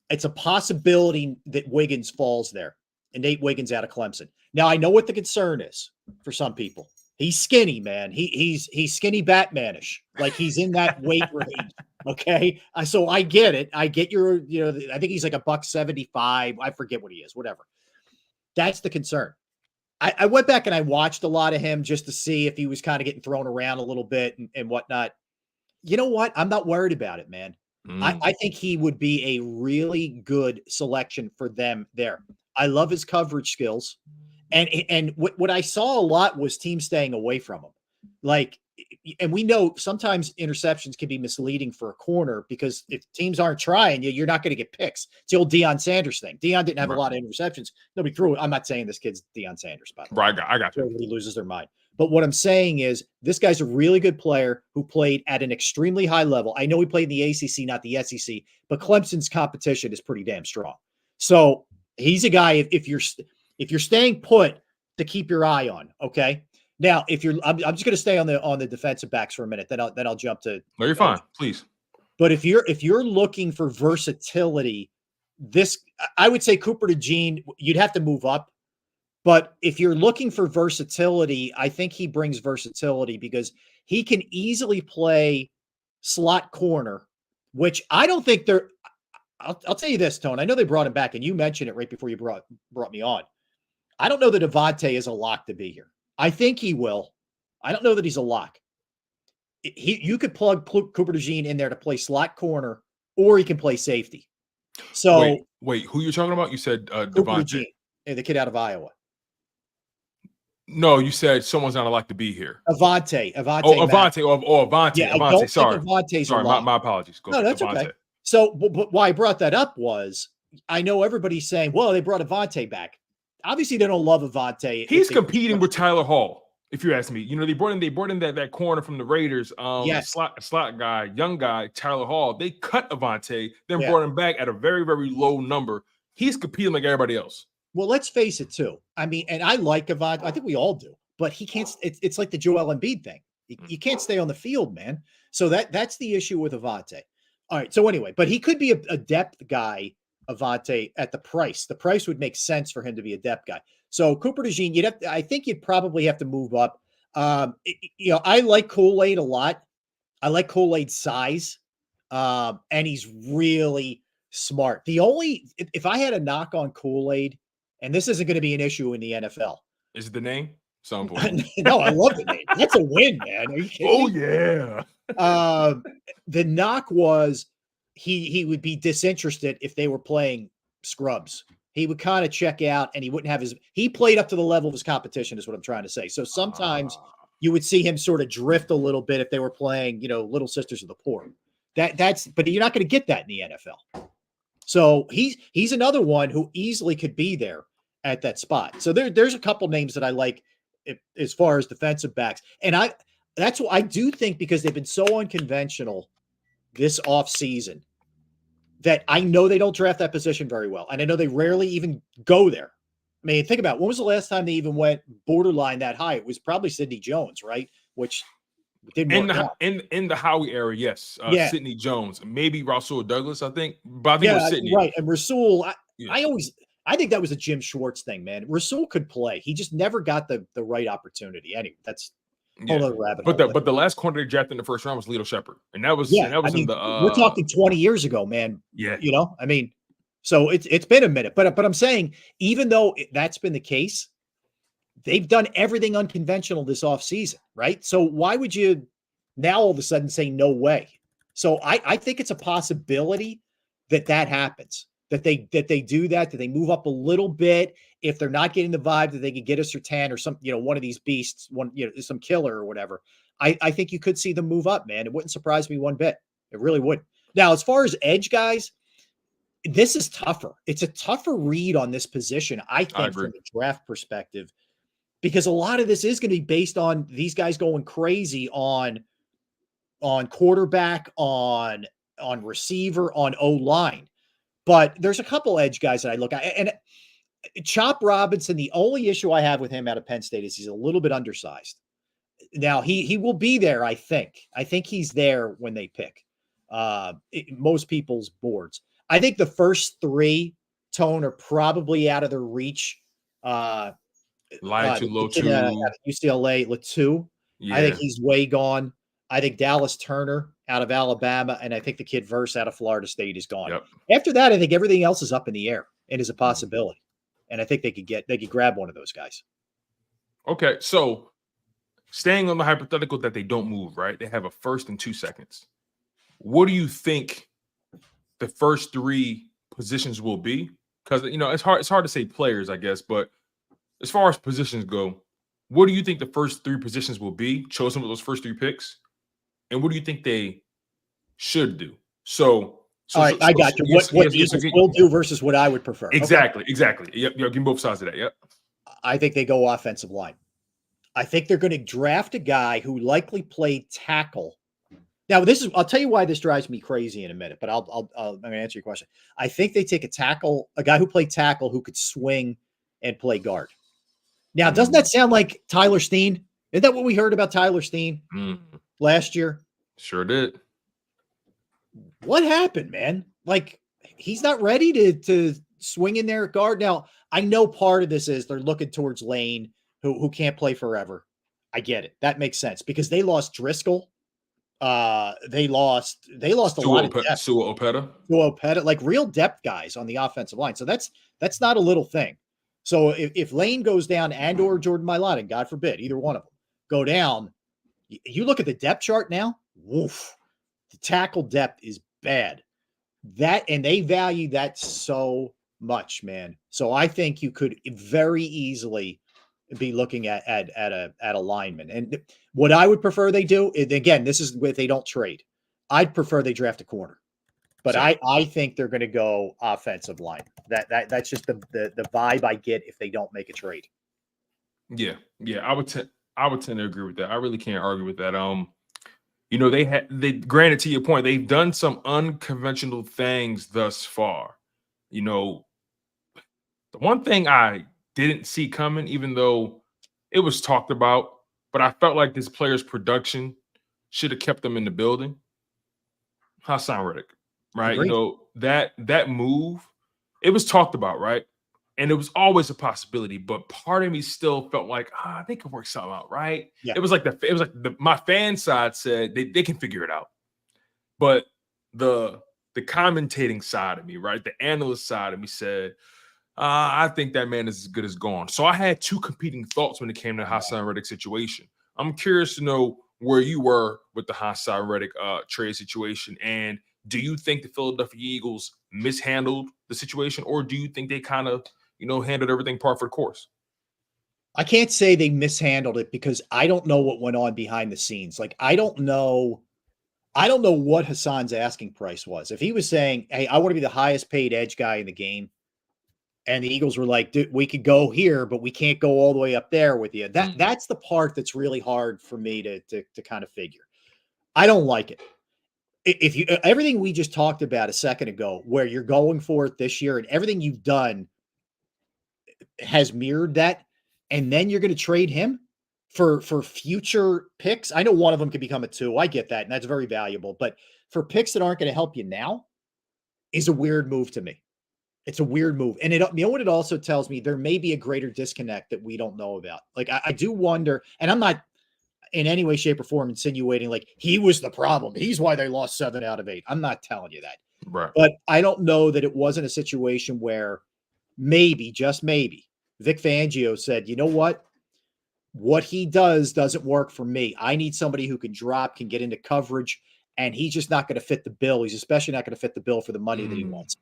it's a possibility that Wiggins falls there, and Nate Wiggins out of Clemson. Now I know what the concern is for some people. He's skinny, man. He's skinny Batmanish. Like he's in that weight range. Okay. So I get it. I get I think he's like $175. I forget what he is, whatever. That's the concern. I went back and I watched a lot of him just to see if he was kind of getting thrown around a little bit and whatnot. You know what? I'm not worried about it, man. I think he would be a really good selection for them there. I love his coverage skills. And what I saw a lot was teams staying away from him. Like, and we know sometimes interceptions can be misleading for a corner because if teams aren't trying you, you're not going to get picks. It's the old Deion Sanders thing. Deion didn't have a lot of interceptions. Nobody threw it. I'm not saying this kid's Deion Sanders, by the way. Right, I got you. Everybody loses their mind. But what I'm saying is this guy's a really good player who played at an extremely high level. I know he played in the ACC, not the SEC, but Clemson's competition is pretty damn strong. So he's a guy, if you're staying put, to keep your eye on. Okay. Now, I'm just going to stay on the defensive backs for a minute. Then I'll jump to. No, you're fine. Please. But if you're looking for versatility, I would say Cooper DeJean, you'd have to move up. But if you're looking for versatility, I think he brings versatility because he can easily play slot corner, which I don't think they're. I'll tell you this, Tone. I know they brought him back, and you mentioned it right before you brought me on. I don't know that Avonte is a lock to be here. I think he will. I don't know that he's a lock. You could plug Cooper DeJean in there to play slot corner, or he can play safety. So wait, who you're talking about? You said Devontae, the kid out of Iowa. No, you said someone's not allowed to be here. Avonte. Oh, Avonte. Avonte. Yeah, Avonte. Sorry. Sorry, my apologies. No, that's Avonte. Okay. So, but why I brought that up was I know everybody's saying, well, they brought Avonte back. Obviously, they don't love Avonte. He's competing with Tyler Hall, if you ask me. You know, they brought in that corner from the Raiders, yes. slot guy, young guy, Tyler Hall. They cut Avonte, then brought him back at a very, very low number. He's competing like everybody else. Well, let's face it, too. I mean, and I like Avonte. I think we all do. But he can't. It's like the Joel Embiid thing. You can't stay on the field, man. So that's the issue with Avonte. All right. So anyway, but he could be a depth guy, Avonte, at the price. The price would make sense for him to be a depth guy. So Cooper DeJean, I think you'd probably have to move up. I like Kool-Aid a lot. I like Kool-Aid's size, and he's really smart. If I had a knock on Kool-Aid, and this isn't going to be an issue in the NFL. Is it the name? No, I love the name. That's a win, man. Are you kidding me? Yeah. The knock was he would be disinterested if they were playing scrubs. He would kind of check out and he wouldn't have he played up to the level of his competition is what I'm trying to say. So sometimes you would see him sort of drift a little bit if they were playing, Little Sisters of the Poor. But you're not going to get that in the NFL. So he's another one who easily could be there at that spot. So there's a couple names that I like as far as defensive backs. And that's what I do think, because they've been so unconventional this offseason that I know they don't draft that position very well. And I know they rarely even go there. I mean, think about when was the last time they even went borderline that high? It was probably Sidney Jones, right? Which didn't work out. In the Howie era, yes. Sidney Jones, maybe Rasul Douglas, I think. But I think it was Sidney. Right. And Rasul, I think that was a Jim Schwartz thing, man. Rasul could play. He just never got the right opportunity. Anyway, that's a whole other rabbit hole. But the last corner they drafted in the first round was Lito Shepherd. And that was we're talking 20 years ago, man. Yeah. I mean, so it's been a minute. But I'm saying, even though that's been the case, they've done everything unconventional this offseason, right? So why would you now all of a sudden say no way? So I think it's a possibility that happens, that they do that they move up a little bit. If they're not getting the vibe that they could get a Surtain or some, one of these beasts, some killer or whatever, I think you could see them move up, man. It wouldn't surprise me one bit. It really would. Now, as far as edge guys, this is tougher. It's a tougher read on this position, I think, from a draft perspective, because a lot of this is going to be based on these guys going crazy on quarterback, on receiver, on O-line. But there's a couple edge guys that I look at. And Chop Robinson, the only issue I have with him out of Penn State is he's a little bit undersized. Now, he will be there, I think. I think he's there when they pick most people's boards. I think the first three, Tone, are probably out of their reach. Latu, UCLA, Latu. Yeah. I think he's way gone. I think Dallas Turner out of Alabama, and I think the kid Verse out of Florida State is gone. Yep. After that, I think everything else is up in the air and is a possibility. And I think they could grab one of those guys. Okay, so staying on the hypothetical that they don't move, right? They have a first and 2 seconds. What do you think the first three positions will be? Because it's hard to say players, I guess, but as far as positions go, what do you think the first three positions will be chosen with those first three picks? And what do you think they should do? So all right, I got you. What the Eagles will do versus what I would prefer. Exactly. Yep, give me both sides of that. Yep. I think they go offensive line. I think they're going to draft a guy who likely played tackle. Now, I'll tell you why this drives me crazy in a minute, but I'm going to answer your question. I think they take a guy who played tackle who could swing and play guard. Now, doesn't that sound like Tyler Steen? Isn't that what we heard about Tyler Steen last year? Sure did. What happened, man? Like, he's not ready to swing in there at guard. Now, I know part of this is they're looking towards Lane, who can't play forever. I get it. That makes sense because they lost Driscoll. They lost a lot of depth. Sua Opeta, like real depth guys on the offensive line. So that's not a little thing. So if Lane goes down and or Jordan Mailata, God forbid, either one of them go down, you look at the depth chart now, woof, the tackle depth is bad. And they value that so much, man. So I think you could very easily be looking at a lineman. And what I would prefer they do, again, this is if they don't trade. I'd prefer they draft a corner. But I think they're going to go offensive line. That's just the vibe I get if they don't make a trade. Yeah. I would tend to agree with that. I really can't argue with that. They granted, to your point, they've done some unconventional things thus far. The one thing I didn't see coming, even though it was talked about, but I felt like this player's production should have kept them in the building. Hassan Reddick. Right. Agreed. That move, it was talked about, right? And it was always a possibility, but part of me still felt like, they could work something out, right? Yeah. It was like my fan side said they can figure it out. But the commentating side of me, right? The analyst side of me said, I think that man is as good as gone. So I had two competing thoughts when it came to the Hassan Reddick situation. I'm curious to know where you were with the Hassan Reddick trade situation, and do you think the Philadelphia Eagles mishandled the situation, or do you think they kind of, handled everything par for the course? I can't say they mishandled it because I don't know what went on behind the scenes. Like, I don't know what Hassan's asking price was. If he was saying, hey, I want to be the highest paid edge guy in the game, and the Eagles were like, dude, we could go here, but we can't go all the way up there with you. That's the part that's really hard for me to kind of figure. I don't like it. If you everything we just talked about a second ago, where you're going for it this year and everything you've done has mirrored that, and then you're going to trade him for future picks. I know one of them could become a 2. I get that, and that's very valuable. But for picks that aren't going to help you now is a weird move to me. It's a weird move. And what it also tells me, there may be a greater disconnect that we don't know about. Like, I do wonder, and I'm not in any way, shape, or form insinuating like he was the problem. He's why they lost 7 out of 8. I'm not telling you that. Right. But I don't know that it wasn't a situation where maybe, just maybe, Vic Fangio said, you know what? what he does doesn't work for me. I need somebody who can drop, can get into coverage, and he's just not going to fit the bill. He's especially not going to fit the bill for the money that he wants.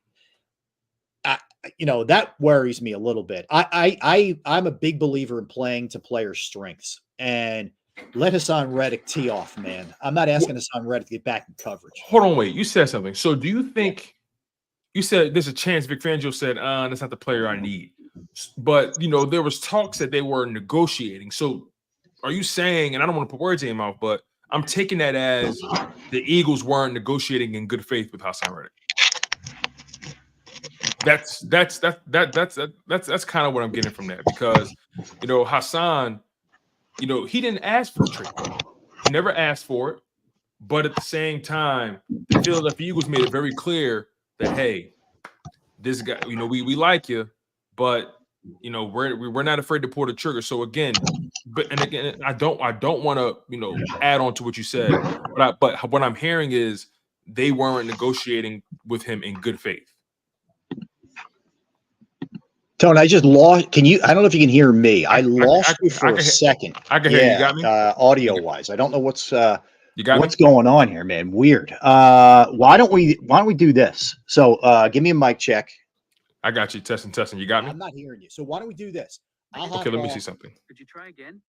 That worries me a little bit. I'm a big believer in playing to players' strengths, and let Hassan Reddick tee off, man. I'm not asking Hassan Reddick to get back in coverage. Hold on, wait. You said something. So do you think you said there's a chance Vic Fangio said, that's not the player I need. But there was talks that they were negotiating. So are you saying, and I don't want to put words in your mouth, but I'm taking that as the Eagles weren't negotiating in good faith with Hassan Reddick? That's kind of what I'm getting from that, because Hassan, he didn't ask for a trade. He never asked for it, but at the same time, the Philadelphia Eagles made it very clear that, hey, this guy, we like you, but we're not afraid to pull the trigger. So again, I don't want to add on to what you said, but what I'm hearing is they weren't negotiating with him in good faith. Tone, I just lost. I don't know if you can hear me. I lost you for a second. I can hear you. You got me? Audio wise. I don't know what's what's going on here, man. Weird. Why don't we do this? So give me a mic check. I got you. Testing. You got me? I'm not hearing you. So why don't we do this? Okay, let me see something. Could you try again?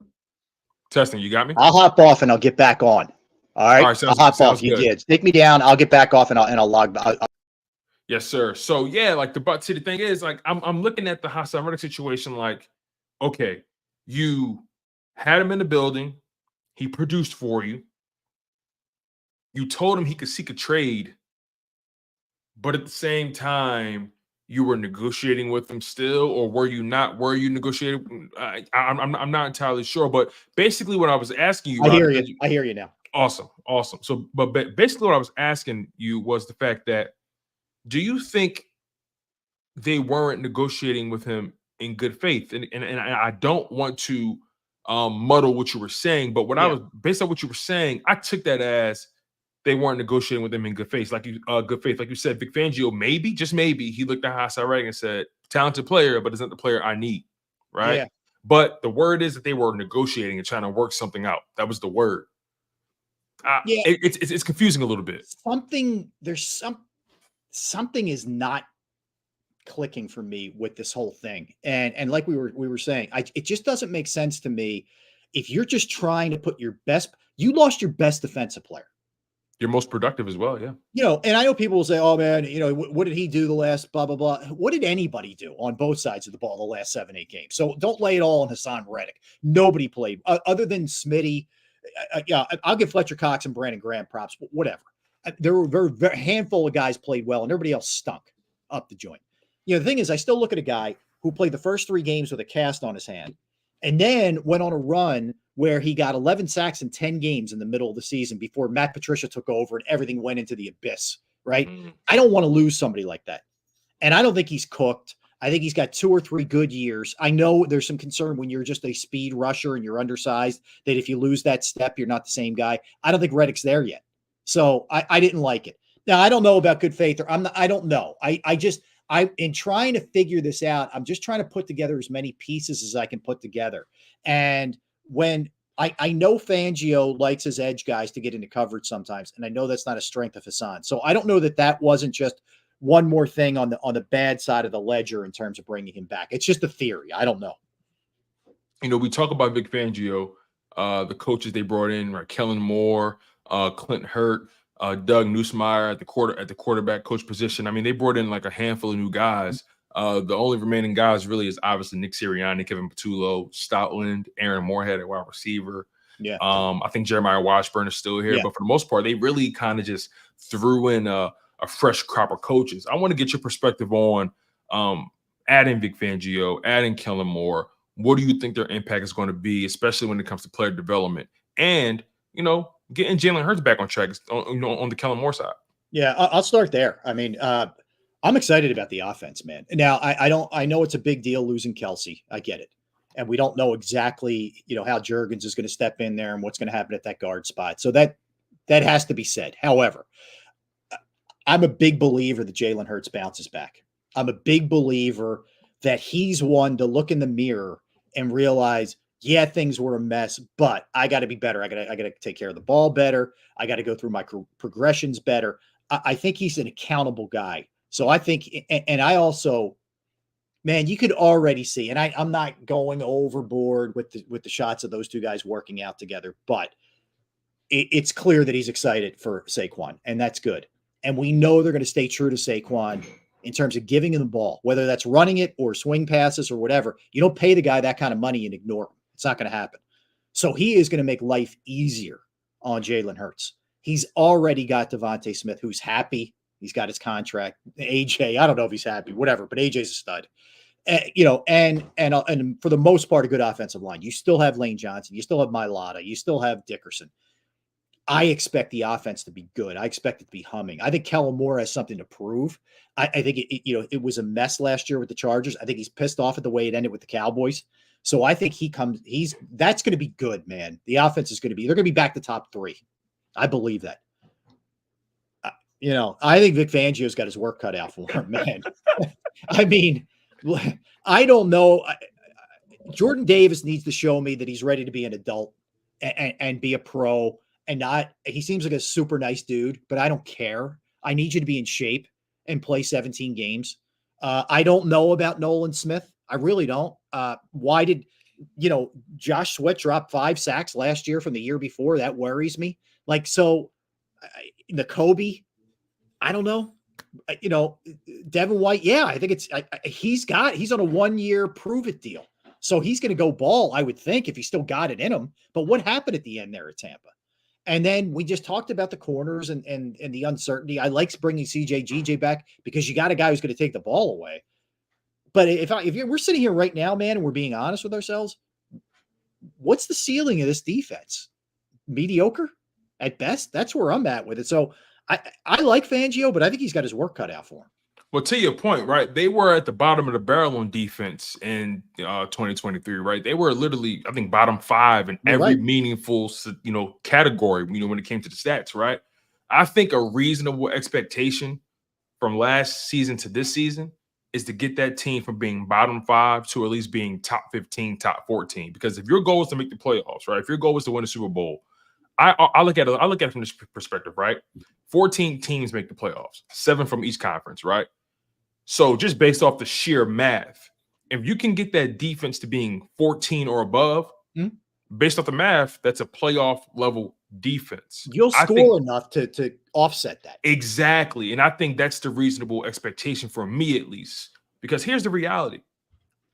Testing, you got me? I'll hop off and I'll get back on. All right. I'll hop off. You did. Take me down. I'll get back off and I'll log back. Yes, sir. So yeah, like the thing is, like I'm looking at the Hassan Reddick situation like, okay, you had him in the building, he produced for you. You told him he could seek a trade, but at the same time, you were negotiating with him still, or were you not? Were you negotiating? I'm not entirely sure, but basically, what I was asking you, I hear you now. Awesome. So, but basically, what I was asking you was the fact that, do you think they weren't negotiating with him in good faith? And I don't want to muddle what you were saying, but I was based on what you were saying, I took that as they weren't negotiating with him in good faith. Like you said, Vic Fangio, maybe, just maybe, he looked at Hassan Reddick and said, talented player, but isn't the player I need, right? Yeah. But the word is that they were negotiating and trying to work something out. That was the word. It's confusing a little bit. Something is not clicking for me with this whole thing. And like we were saying, it just doesn't make sense to me. If you're just trying to put you lost your best defensive player. Your most productive as well, yeah. And I know people will say, oh man, what did he do the last blah, blah, blah. What did anybody do on both sides of the ball the last 7-8 games? So don't lay it all on Hassan Reddick. Nobody played other than Smitty. I'll give Fletcher Cox and Brandon Graham props, but whatever. There were very handful of guys played well, and everybody else stunk up the joint. The thing is, I still look at a guy who played the first 3 games with a cast on his hand, and then went on a run where he got 11 sacks in 10 games in the middle of the season before Matt Patricia took over and everything went into the abyss, right? I don't want to lose somebody like that. And I don't think he's cooked. I think he's got 2 or 3 good years. I know there's some concern when you're just a speed rusher and you're undersized, that if you lose that step, you're not the same guy. I don't think Reddick's there yet. So I didn't like it. Now, I don't know about good faith, or I don't know. In trying to figure this out, I'm just trying to put together as many pieces as I can put together. And when I know Fangio likes his edge guys to get into coverage sometimes, and I know that's not a strength of Hassan. So I don't know that wasn't just one more thing on the bad side of the ledger in terms of bringing him back. It's just a theory. I don't know. We talk about Vic Fangio, the coaches they brought in, right? Kellen Moore, Clint Hurt, Doug Nussmeier at the quarterback coach position. I mean, they brought in like a handful of new guys. The only remaining guys really is obviously Nick Sirianni, Kevin Patullo, Stoutland, Aaron Moorhead at wide receiver. Yeah. I think Jeremiah Washburn is still here, but for the most part, they really kind of just threw in a fresh crop of coaches. I want to get your perspective on adding Vic Fangio, adding Kellen Moore. What do you think their impact is going to be, especially when it comes to player development and, getting Jalen Hurts back on track on the Kellen Moore side? Yeah, I'll start there. I mean, I'm excited about the offense, man. Now, I know it's a big deal losing Kelsey. I get it. And we don't know exactly, how Juergens is going to step in there and what's going to happen at that guard spot. So that has to be said. However, I'm a big believer that Jalen Hurts bounces back. I'm a big believer that he's one to look in the mirror and realize Yeah, things were a mess, but I got to be better. I got to take care of the ball better. I got to go through my progressions better. I think he's an accountable guy. So I think, and I also, man, you could already see, and I'm not going overboard with the shots of those two guys working out together, but it's clear that he's excited for Saquon, and that's good. And we know they're going to stay true to Saquon in terms of giving him the ball, whether that's running it or swing passes or whatever. You don't pay the guy that kind of money and ignore him. It's not going to happen. So he is going to make life easier on Jalen Hurts. He's already got Devontae Smith, who's happy. He's got his contract. AJ, I don't know if he's happy, whatever, but AJ's a stud. And for the most part, a good offensive line. You still have Lane Johnson. You still have Mailata. You still have Dickerson. I expect the offense to be good. I expect it to be humming. I think Kellen Moore has something to prove. I think it was a mess last year with the Chargers. I think he's pissed off at the way it ended with the Cowboys. So I think that's going to be good, man. The offense is they're going to be back to top 3. I believe that. I think Vic Fangio's got his work cut out for him, man. I mean, I don't know. Jordan Davis needs to show me that he's ready to be an adult and be a pro. And he seems like a super nice dude, but I don't care. I need you to be in shape and play 17 games. I don't know about Nolan Smith. I really don't. Why did, Josh Sweat drop 5 sacks last year from the year before? That worries me. The Kobe, I don't know. Devin White. Yeah, I think he's on a 1-year prove it deal. So he's going to go ball, I would think, if he still got it in him. But what happened at the end there at Tampa? And then we just talked about the corners and the uncertainty. I like bringing GJ back because you got a guy who's going to take the ball away. But we're sitting here right now, man, and we're being honest with ourselves, what's the ceiling of this defense? Mediocre at best? That's where I'm at with it. So I like Fangio, but I think he's got his work cut out for him. Well, to your point, right? They were at the bottom of the barrel on defense in 2023, right? They were literally, I think, bottom 5 in every meaningful, category, when it came to the stats, right? I think a reasonable expectation from last season to this season is to get that team from being bottom 5 to at least being top 15, top 14. Because if your goal is to make the playoffs, right? If your goal is to win a Super Bowl, I look at it from this perspective, right? 14 teams make the playoffs, 7 from each conference, right? So just based off the sheer math, if you can get that defense to being 14 or above, based off the math, that's a playoff level defense. You'll score enough to offset that. Exactly. And I think that's the reasonable expectation for me, at least, because here's the reality.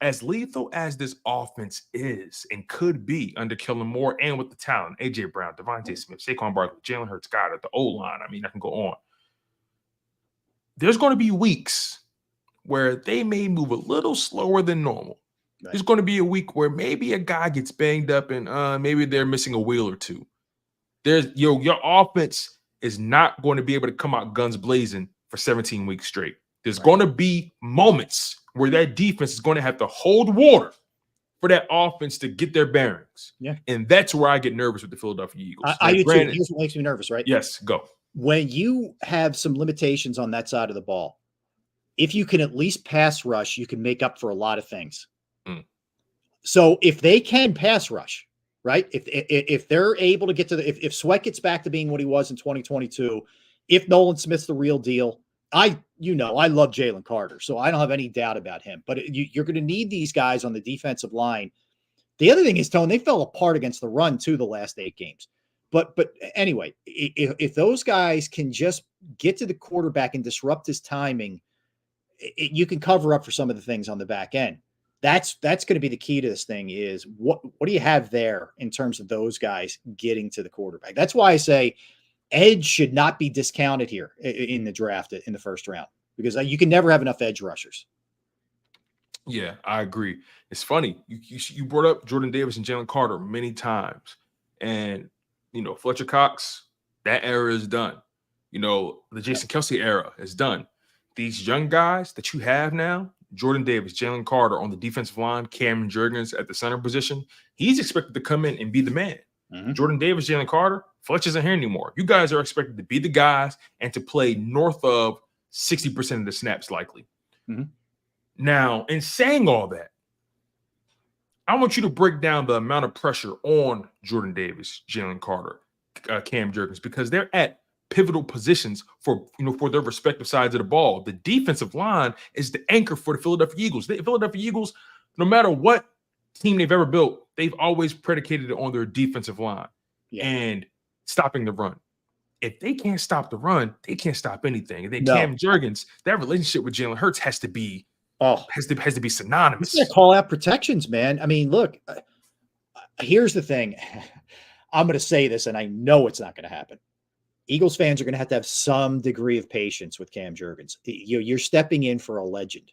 As lethal as this offense is and could be under Kellen Moore and with the talent, A.J. Brown, Devontae Smith, Saquon Barkley, Jalen Hurts, God, at the O-line, I mean, I can go on. There's going to be weeks where they may move a little slower than normal. Right. There's going to be a week where maybe a guy gets banged up and maybe they're missing a wheel or two. Your offense is not going to be able to come out guns blazing for 17 weeks straight. There's going to be moments where that defense is going to have to hold water for that offense to get their bearings. Yeah. And that's where I get nervous with the Philadelphia Eagles. I do too. Here's what makes me nervous, right? Yes, go. When you have some limitations on that side of the ball, if you can at least pass rush, you can make up for a lot of things. So if they can pass rush, right? If they're able to get to if Sweat gets back to being what he was in 2022, if Nolan Smith's the real deal, I love Jalen Carter, so I don't have any doubt about him. But you're going to need these guys on the defensive line. The other thing is, Tone, they fell apart against the run too the last 8 games. But anyway, if those guys can just get to the quarterback and disrupt his timing, you can cover up for some of the things on the back end. That's going to be the key to this thing is what do you have there in terms of those guys getting to the quarterback? That's why I say edge should not be discounted here in the draft in the first round because you can never have enough edge rushers. Yeah, I agree. It's funny. You brought up Jordan Davis and Jalen Carter many times. And, Fletcher Cox, that era is done. The Jason Kelce era is done. These young guys that you have now, Jordan Davis, Jalen Carter on the defensive line, Cameron Jurgens at the center position, he's expected to come in and be the man. Jordan Davis, Jalen Carter, Fletch isn't here anymore. You guys are expected to be the guys and to play north of 60% of the snaps likely. Now, in saying all that, I want you to break down the amount of pressure on Jordan Davis, Jalen Carter, Cam Jurgens, because they're at pivotal positions for their respective sides of the ball. The defensive line is the anchor for the Philadelphia Eagles. The Philadelphia Eagles, no matter what team they've ever built, they've always predicated it on their defensive line and stopping the run. If they can't stop the run, they can't stop anything. And then Cam Jurgens, that relationship with Jalen Hurts has to be synonymous. You gotta call out protections, man. I mean, look, here's the thing. I'm going to say this, and I know it's not going to happen. Eagles fans are going to have some degree of patience with Cam Jurgens. You're stepping in for a legend.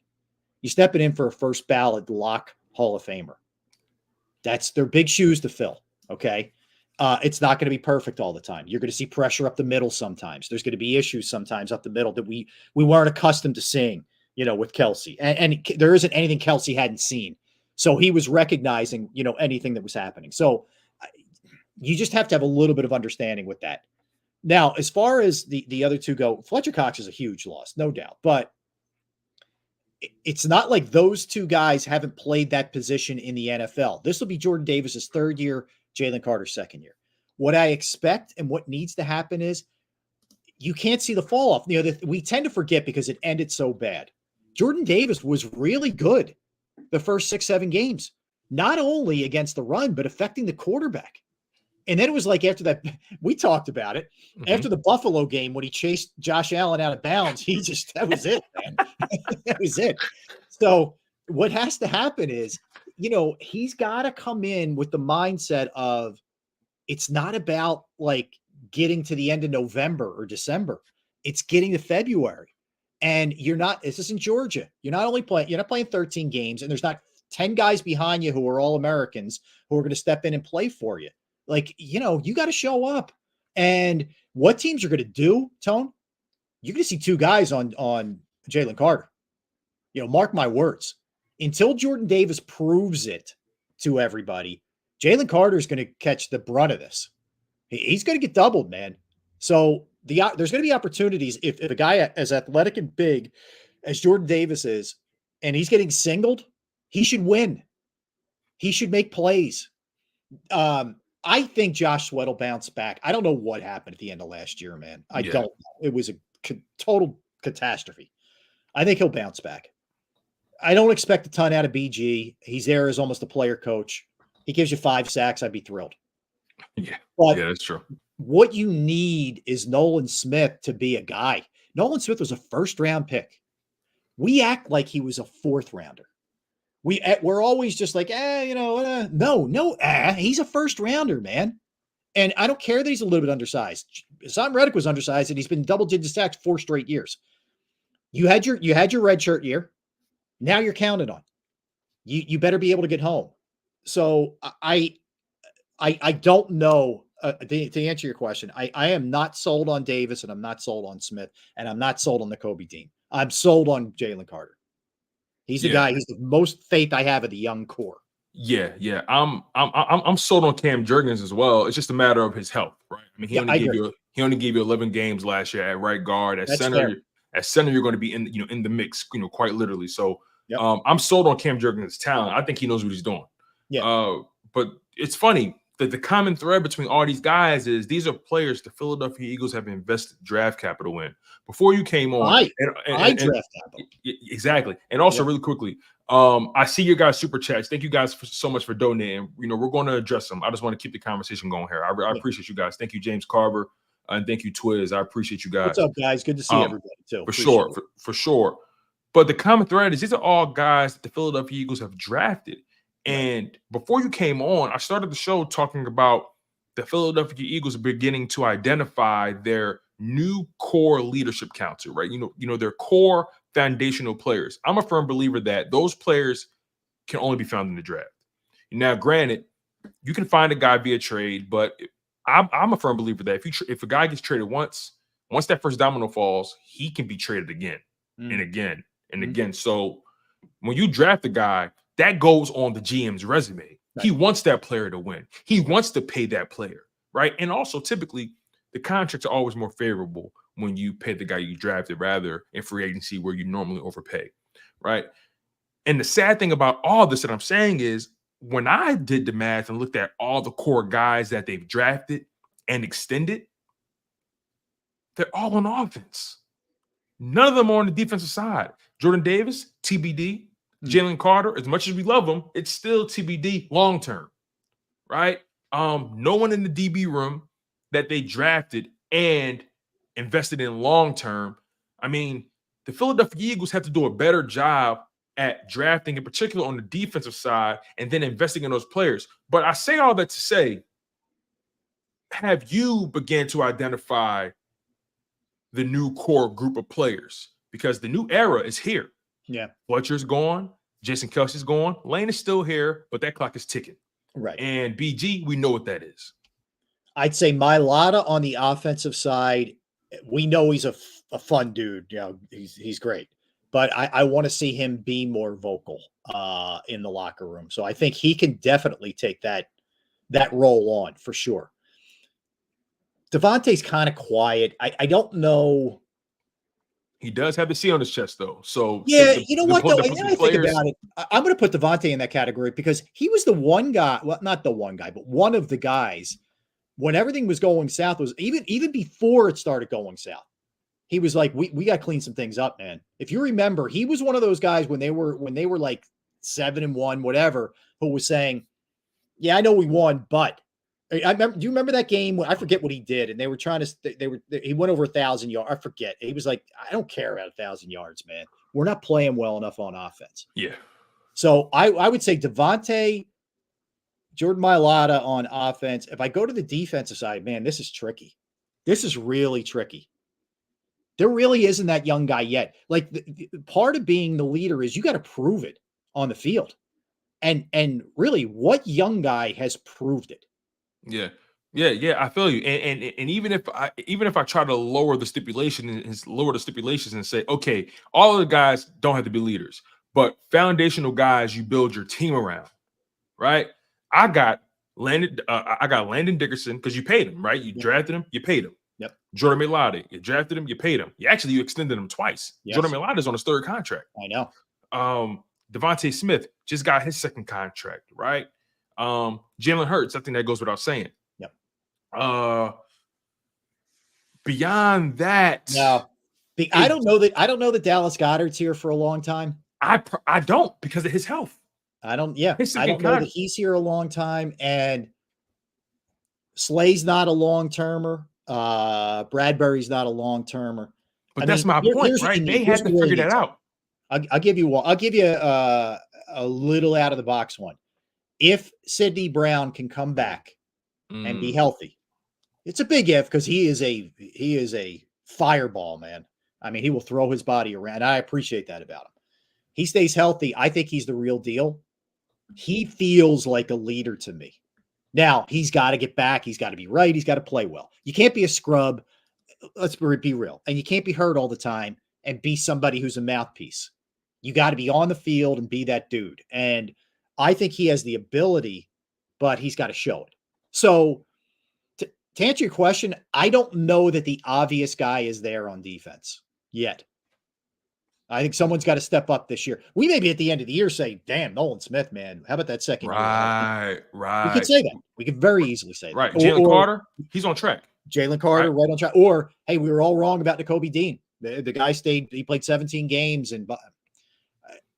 You're stepping in for a first ballot lock Hall of Famer. They're big shoes to fill. Okay. It's not going to be perfect all the time. You're going to see pressure up the middle sometimes. There's going to be issues sometimes up the middle that we weren't accustomed to seeing, with Kelce. And there isn't anything Kelce hadn't seen. So he was recognizing, anything that was happening. So you just have to have a little bit of understanding with that. Now, as far as the other two go, Fletcher Cox is a huge loss, no doubt. But it's not like those two guys haven't played that position in the NFL. This will be Jordan Davis's third year, Jalen Carter's second year. What I expect and what needs to happen is you can't see the fall off. We tend to forget because it ended so bad. Jordan Davis was really good the first 6-7 games, not only against the run, but affecting the quarterback. And then it was like after that, we talked about it. Mm-hmm. After the Buffalo game, when he chased Josh Allen out of bounds, that was it, man. That was it. So what has to happen is, he's got to come in with the mindset of it's not about like getting to the end of November or December. It's getting to February. And this isn't Georgia. You're not playing 13 games, and there's not 10 guys behind you who are all Americans who are going to step in and play for you. Like, you got to show up. And what teams are going to do, Tone? You're going to see two guys on Jalen Carter. Mark my words. Until Jordan Davis proves it to everybody, Jalen Carter is going to catch the brunt of this. He's going to get doubled, man. So there's going to be opportunities if a guy as athletic and big as Jordan Davis is, and he's getting singled, he should win. He should make plays. I think Josh Sweat will bounce back. I don't know what happened at the end of last year, man. I don't know. It was a total catastrophe. I think he'll bounce back. I don't expect a ton out of BG. He's there as almost a player coach. He gives you 5 sacks. I'd be thrilled. Yeah. But that's true. What you need is Nolan Smith to be a guy. Nolan Smith was a first-round pick. We act like he was a fourth-rounder. We're always just like, no, he's a first-rounder, man. And I don't care that he's a little bit undersized. Sam Reddick was undersized, and he's been double-digit sacks 4 straight years. You had your red shirt year. Now you're counted on. You better be able to get home. So I don't know. To answer your question, I am not sold on Davis, and I'm not sold on Smith, and I'm not sold on the Kobe Dean. I'm sold on Jalen Carter. He's the guy. He's the most faith I have of the young core. Yeah. I'm sold on Cam Jurgens as well. It's just a matter of his health, right? I mean, he only gave you 11 games last year at right guard. At center, you're going to be in the mix, quite literally. So I'm sold on Cam Jurgens' talent. I think he knows what he's doing. Yeah. But it's funny that the common thread between all these guys is these are players the Philadelphia Eagles have invested draft capital in. Before you came on, I draft capital. Exactly. And also really quickly, I see your guys' super chats. Thank you guys so much for donating. We're going to address them. I just want to keep the conversation going here. I appreciate you guys. Thank you, James Carver. And thank you, Twiz. I appreciate you guys. What's up, guys? Good to see everybody, too. For sure. But the common thread is these are all guys that the Philadelphia Eagles have drafted. And before you came on, I started the show talking about the Philadelphia Eagles beginning to identify their new core leadership council, right? Their core foundational players. I'm a firm believer that those players can only be found in the draft. Now, granted, you can find a guy via trade, but I'm a firm believer that if a guy gets traded once that first domino falls, he can be traded again and again and again. So when you draft a guy, that goes on the GM's resume. Right. He wants that player to win. He wants to pay that player, right? And also, typically, the contracts are always more favorable when you pay the guy you drafted rather in free agency where you normally overpay, right? And the sad thing about all this that I'm saying is when I did the math and looked at all the core guys that they've drafted and extended, they're all on offense. None of them are on the defensive side. Jordan Davis, TBD. Jalen Carter, as much as we love him, it's still TBD long term, right? No one in the DB room that they drafted and invested in long term. I mean, the Philadelphia Eagles have to do a better job at drafting, in particular on the defensive side, and then investing in those players. But I say all that to say, have you began to identify the new core group of players? Because the new era is here. Yeah. Fletcher's gone. Jason Kelsey's gone. Lane is still here, but that clock is ticking. Right. And BG, we know what that is. I'd say Mailata on the offensive side, we know he's a fun dude. You know, he's great. But I want to see him be more vocal in the locker room. So I think he can definitely take that role on for sure. Devontae's kind of quiet. I don't know. He does have the C on his chest, though. So yeah, you know what, though? I think about it. I'm going to put Devontae in that category because he was the one guy, well, not the one guy, but one of the guys when everything was going south, was even before it started going south. He was like, we got to clean some things up, man. If you remember, he was one of those guys when they were like 7-1, whatever, who was saying, yeah, I know we won, but I remember, do you remember that game? I forget what he did. And they were trying to, he went over 1,000 yards. I forget. He was like, I don't care about 1,000 yards, man. We're not playing well enough on offense. Yeah. So I would say Devontae, Jordan Mailata on offense. If I go to the defensive side, man, this is tricky. This is really tricky. There really isn't that young guy yet. Like part of being the leader is you got to prove it on the field. And really, what young guy has proved it? Yeah. I feel you. And even if I try to lower the stipulations and say, okay, all of the guys don't have to be leaders, but foundational guys you build your team around, right? I got Landon Dickerson because you paid him, right? You drafted him, you paid him. Yep. Jordan Mailata, you drafted him, you paid him. You extended him twice. Yes. Jordan Mailata is on his third contract. I know. Devontae Smith just got his second contract, right? Jalen Hurts, I think that goes without saying. Yep. Beyond that, no, I don't know that Dallas Goedert's here for a long time. I don't because of his health. I don't know that he's here a long time, and Slay's not a long termer. Bradbury's not a long termer. But that's my point, right? They have to figure that out. I'll give you one. I'll give you a little out of the box one. If Sidney Brown can come back and be healthy, it's a big if because he is a fireball, man. I mean, he will throw his body around. I appreciate that about him. He stays healthy. I think he's the real deal. He feels like a leader to me. Now, he's got to get back. He's got to be right. He's got to play well. You can't be a scrub. Let's be real. And you can't be hurt all the time and be somebody who's a mouthpiece. You got to be on the field and be that dude. And I think he has the ability, but he's got to show it. So to answer your question, I don't know that the obvious guy is there on defense yet. I think someone's got to step up this year. We may be at the end of the year say, damn, Nolan Smith, man. How about that second year? Right. We could say that. We could very easily say that. Right. Jalen Carter, he's on track. Jalen Carter, right on track. Or, hey, we were all wrong about Nakobe Dean. The guy he played 17 games. And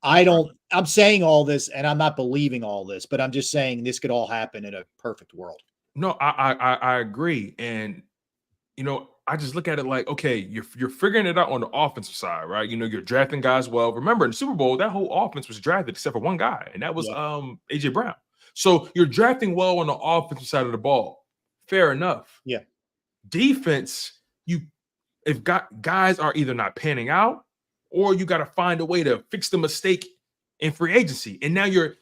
I'm saying all this, and I'm not believing all this, but I'm just saying this could all happen in a perfect world. No, I agree. And, I just look at it like, okay, you're figuring it out on the offensive side, right? You're drafting guys well. Remember, in the Super Bowl, that whole offense was drafted except for one guy, and that was AJ Brown. So you're drafting well on the offensive side of the ball. Fair enough. Yeah. Defense, if guys are either not panning out, or you got to find a way to fix the mistake in free agency, and now you're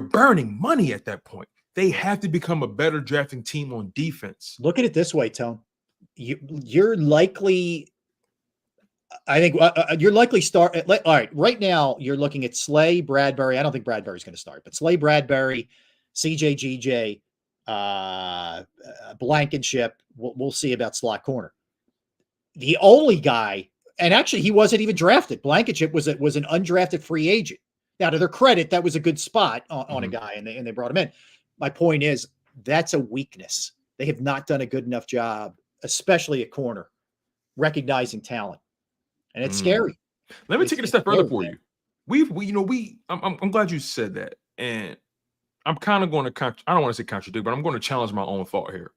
burning money at that point. They have to become a better drafting team on defense. Look at it this way, Tone. You're likely, I think you're likely start. All right, right now you're looking at Slay, Bradbury. I don't think Bradbury's going to start, but Slay, Bradbury, CJ, GJ, Blankenship. We'll see about slot corner. The only guy, and actually he wasn't even drafted. Blankenship was an undrafted free agent. Now, to their credit, that was a good spot on a guy, and they brought him in. My point is, that's a weakness. They have not done a good enough job, especially at corner, recognizing talent, and it's scary. Let me take it a step further scary, for man. you. I'm glad you said that, and I'm kind of going to I don't want to say contradict, but I'm going to challenge my own thought here.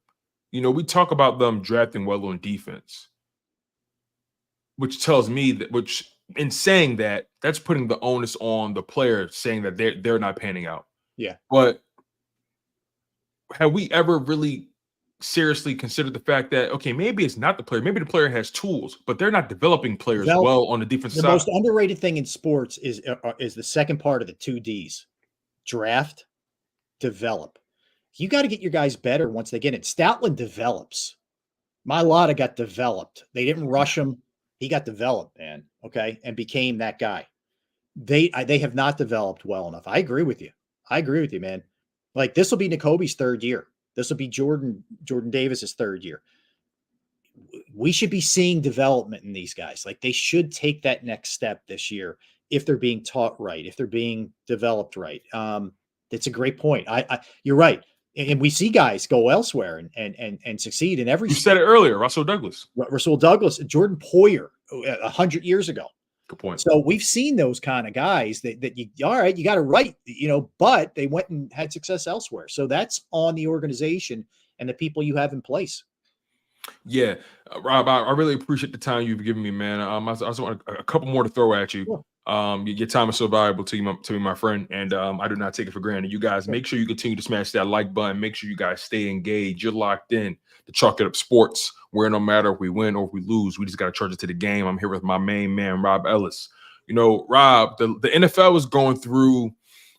We talk about them drafting well on defense, which tells me that, which in saying that, that's putting the onus on the player, saying that they're not panning out. Yeah. But have we ever really seriously considered the fact that, okay, maybe it's not the player, maybe the player has tools, but they're not developing players well on the defensive The side. most underrated thing in sports is the second part of the 2 Ds: draft, develop. You got to get your guys better once they get it. Stoutland develops. Mailata got developed. They didn't rush him. He got developed, man. Okay, and became that guy. They have not developed well enough. I agree with you. Man. Like, this will be Nakobe's 3rd year. This will be Jordan Davis's 3rd year. We should be seeing development in these guys. Like, they should take that next step this year if they're being taught right, if they're being developed right. That's a great point. You're right. And we see guys go elsewhere and succeed in every. You said it earlier, Russell Douglas, Jordan Poyer 100 years ago. Good point. So we've seen those kind of guys that you got it right, but they went and had success elsewhere. So that's on the organization and the people you have in place. Yeah, Rob, I really appreciate the time you've given me, man. I also want a couple more to throw at you. Sure. Your time is so valuable to me, my friend, and I do not take it for granted. You guys, make sure you continue to smash that like button. Make sure you guys stay engaged. You're locked in to Chalk It Up Sports, where no matter if we win or if we lose, we just got to charge it to the game. I'm here with my main man, Rob Ellis. Rob, the NFL is going through,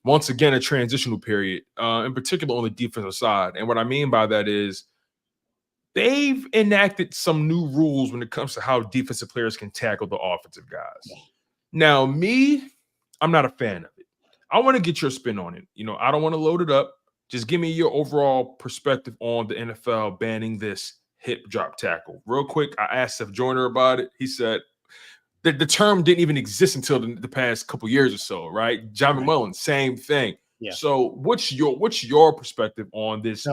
once again, a transitional period, in particular on the defensive side. And what I mean by that is they've enacted some new rules when it comes to how defensive players can tackle the offensive guys. Now, I'm not a fan of it. I want to get your spin on it. I don't want to load it up. Just give me your overall perspective on the NFL banning this hip drop tackle. Real quick, I asked Seth Joyner about it. He said that the term didn't even exist until the past couple years or so, right? John McMullen, same thing. Yeah. So what's your perspective on this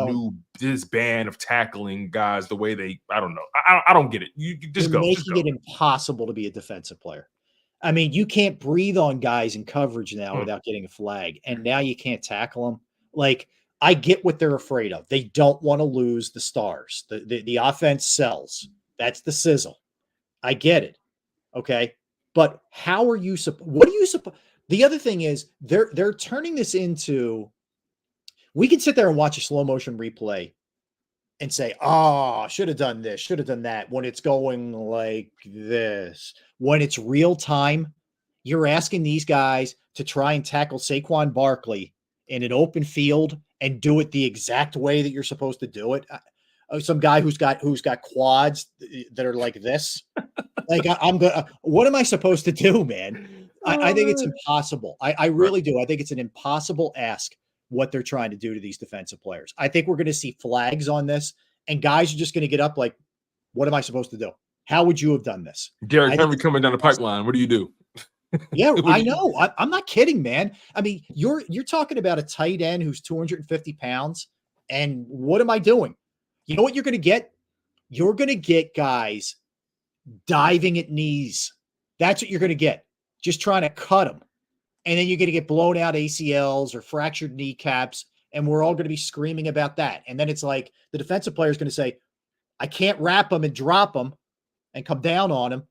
this ban of tackling guys the way they, I don't know. I don't get it. You just go. Making it impossible to be a defensive player. I mean, you can't breathe on guys in coverage now without getting a flag, and now you can't tackle them. Like, I get what they're afraid of. They don't want to lose the stars. The offense sells. That's the sizzle. I get it. Okay. But how are you what are you supposed? The other thing is they're turning this into, we can sit there and watch a slow motion replay and say, should have done this, should have done that, when it's going like this. When it's real time, you're asking these guys to try and tackle Saquon Barkley in an open field and do it the exact way that you're supposed to do it. Some guy who's got quads that are like this. Like, what am I supposed to do, man? I think it's impossible. I really do. I think it's an impossible ask what they're trying to do to these defensive players. I think we're going to see flags on this, and guys are just going to get up like, what am I supposed to do? How would you have done this? Derrick Henry coming down the pipeline. What do you do? Yeah, I know. I'm not kidding, man. I mean, you're talking about a tight end who's 250 pounds, and what am I doing? You know what you're going to get? You're going to get guys diving at knees. That's what you're going to get. Just trying to cut them. And then you're going to get blown out ACLs or fractured kneecaps, and we're all going to be screaming about that. And then it's like the defensive player is going to say, I can't wrap them and drop them and come down on them.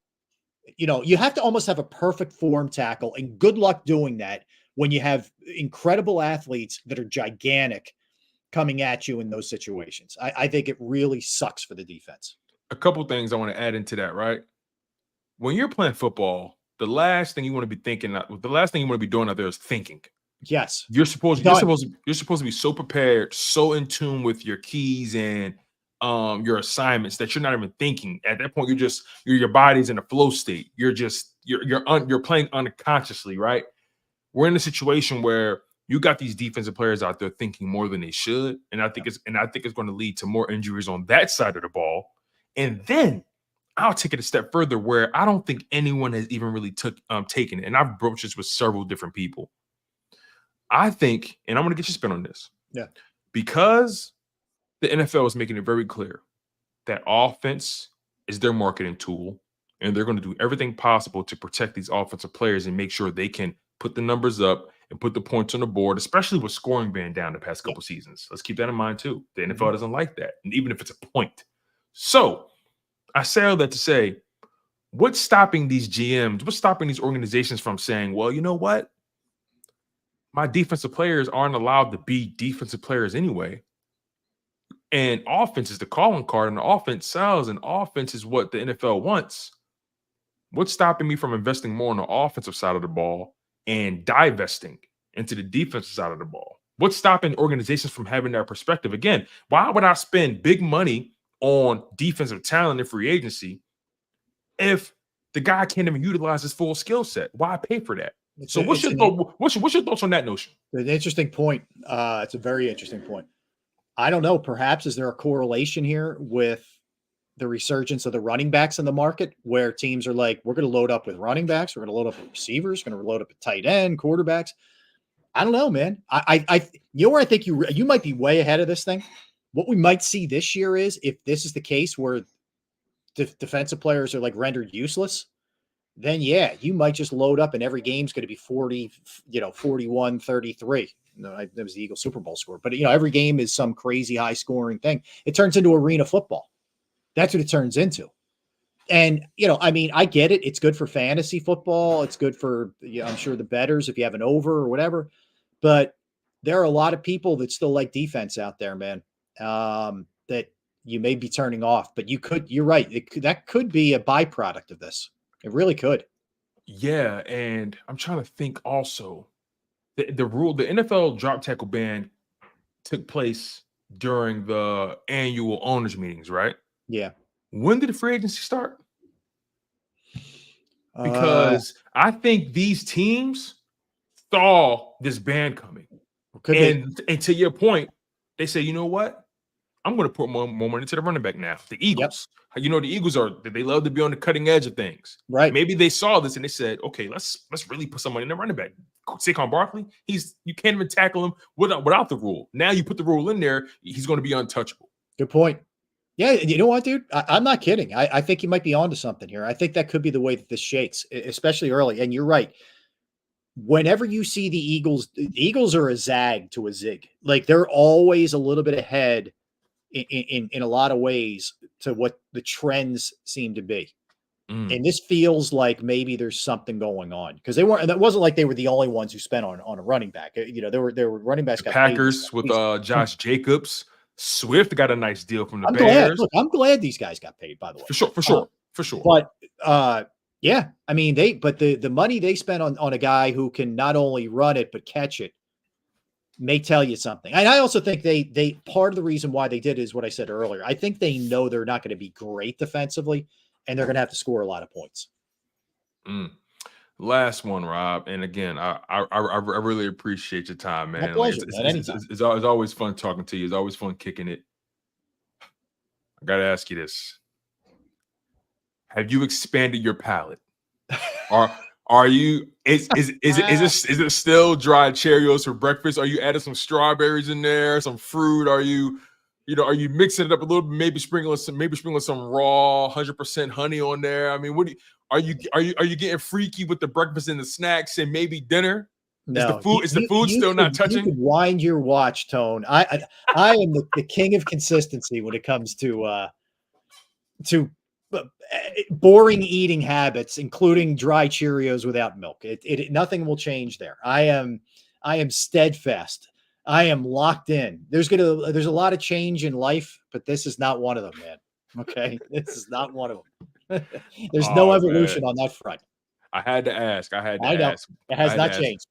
You have to almost have a perfect form tackle, and good luck doing that when you have incredible athletes that are gigantic coming at you in those situations. I think it really sucks for the defense. A couple things I want to add into that, right? When you're playing football, the last thing you want to be thinking, the last thing you want to be doing out there is thinking. Yes. You're supposed to be so prepared, so in tune with your keys and your assignments that you're not even thinking. At that point, your body's in a flow state. You're playing unconsciously, right? We're in a situation where you got these defensive players out there thinking more than they should, and I think it's going to lead to more injuries on that side of the ball. And then I'll take it a step further, where I don't think anyone has even really taken it. And I've broached this with several different people. I think, and I'm going to get your spin on this. Yeah. Because the NFL is making it very clear that offense is their marketing tool, and they're going to do everything possible to protect these offensive players and make sure they can put the numbers up and put the points on the board, especially with scoring being down the past couple seasons. Let's keep that in mind too. The NFL doesn't like that, and even if it's a point. So I say all that to say, what's stopping these GMs? What's stopping these organizations from saying, well, you know what? My defensive players aren't allowed to be defensive players anyway. And offense is the calling card, and the offense sells, and offense is what the NFL wants. What's stopping me from investing more on the offensive side of the ball and divesting into the defensive side of the ball? What's stopping organizations from having that perspective? Again, why would I spend big money on defensive talent in free agency if the guy can't even utilize his full skill set? Why pay for that? So what's your thoughts on that notion? An interesting point. It's a very interesting point. I don't know. Perhaps is there a correlation here with the resurgence of the running backs in the market, where teams are like, we're going to load up with running backs, we're going to load up with receivers, we're going to load up with tight end, quarterbacks. I don't know, man. You know where I think you might be way ahead of this thing. What we might see this year is, if this is the case where defensive players are like rendered useless, then yeah, you might just load up and every game's going to be 40, 41, 33. No, that was the Eagles Super Bowl score, but every game is some crazy high scoring thing. It turns into arena football. That's what it turns into. And, I get it. It's good for fantasy football. It's good for, I'm sure, the bettors if you have an over or whatever. But there are a lot of people that still like defense out there, man, that you may be turning off. But you're right. That could be a byproduct of this. It really could. Yeah, and I'm trying to think also. The NFL drop tackle ban took place during the annual owners meetings, right? Yeah. When did the free agency start? Because I think these teams saw this ban coming. And to your point, they say, you know what? I'm going to put more money into the running back now. The Eagles. Yep. The Eagles they love to be on the cutting edge of things. Right. Maybe they saw this and they said, okay, let's really put some money in the running back. Saquon Barkley, you can't even tackle him without the rule. Now you put the rule in there, he's going to be untouchable. Good point. Yeah, you know what, dude? I'm not kidding. I think you might be onto something here. I think that could be the way that this shakes, especially early. And you're right. Whenever you see the Eagles are a zag to a zig. Like, they're always a little bit ahead in a lot of ways to what the trends seem to be. And this feels like maybe there's something going on, because that wasn't like they were the only ones who spent on a running back. There were running backs. The Packers with Josh Jacobs. Swift got a nice deal from the Bears. I'm glad these guys got paid, by the way. For sure. But yeah, the money they spent on a guy who can not only run it but catch it may tell you something. And I also think they part of the reason why they did is what I said earlier. I think they know they're not going to be great defensively, and they're going to have to score a lot of points. Last one, Rob. And again, I really appreciate your time, man. My pleasure, it's always fun talking to you. It's always fun kicking it. I got to ask you this. Have you expanded your palate? Are you is it still dried Cheerios for breakfast? Are you adding some strawberries in there, some fruit? Are you mixing it up a little bit, maybe sprinkling some raw 100% honey on there? I mean, are you getting freaky with the breakfast and the snacks and maybe dinner? No, is the food still not touching? You could wind your watch, Tone. I am the king of consistency when it comes to boring eating habits, including dry Cheerios without milk. Nothing will change there. I am steadfast. I am locked in. There's a lot of change in life, but this is not one of them, man. Okay, this is not one of them. There's no evolution on that front. I had to ask. I know. It has not changed.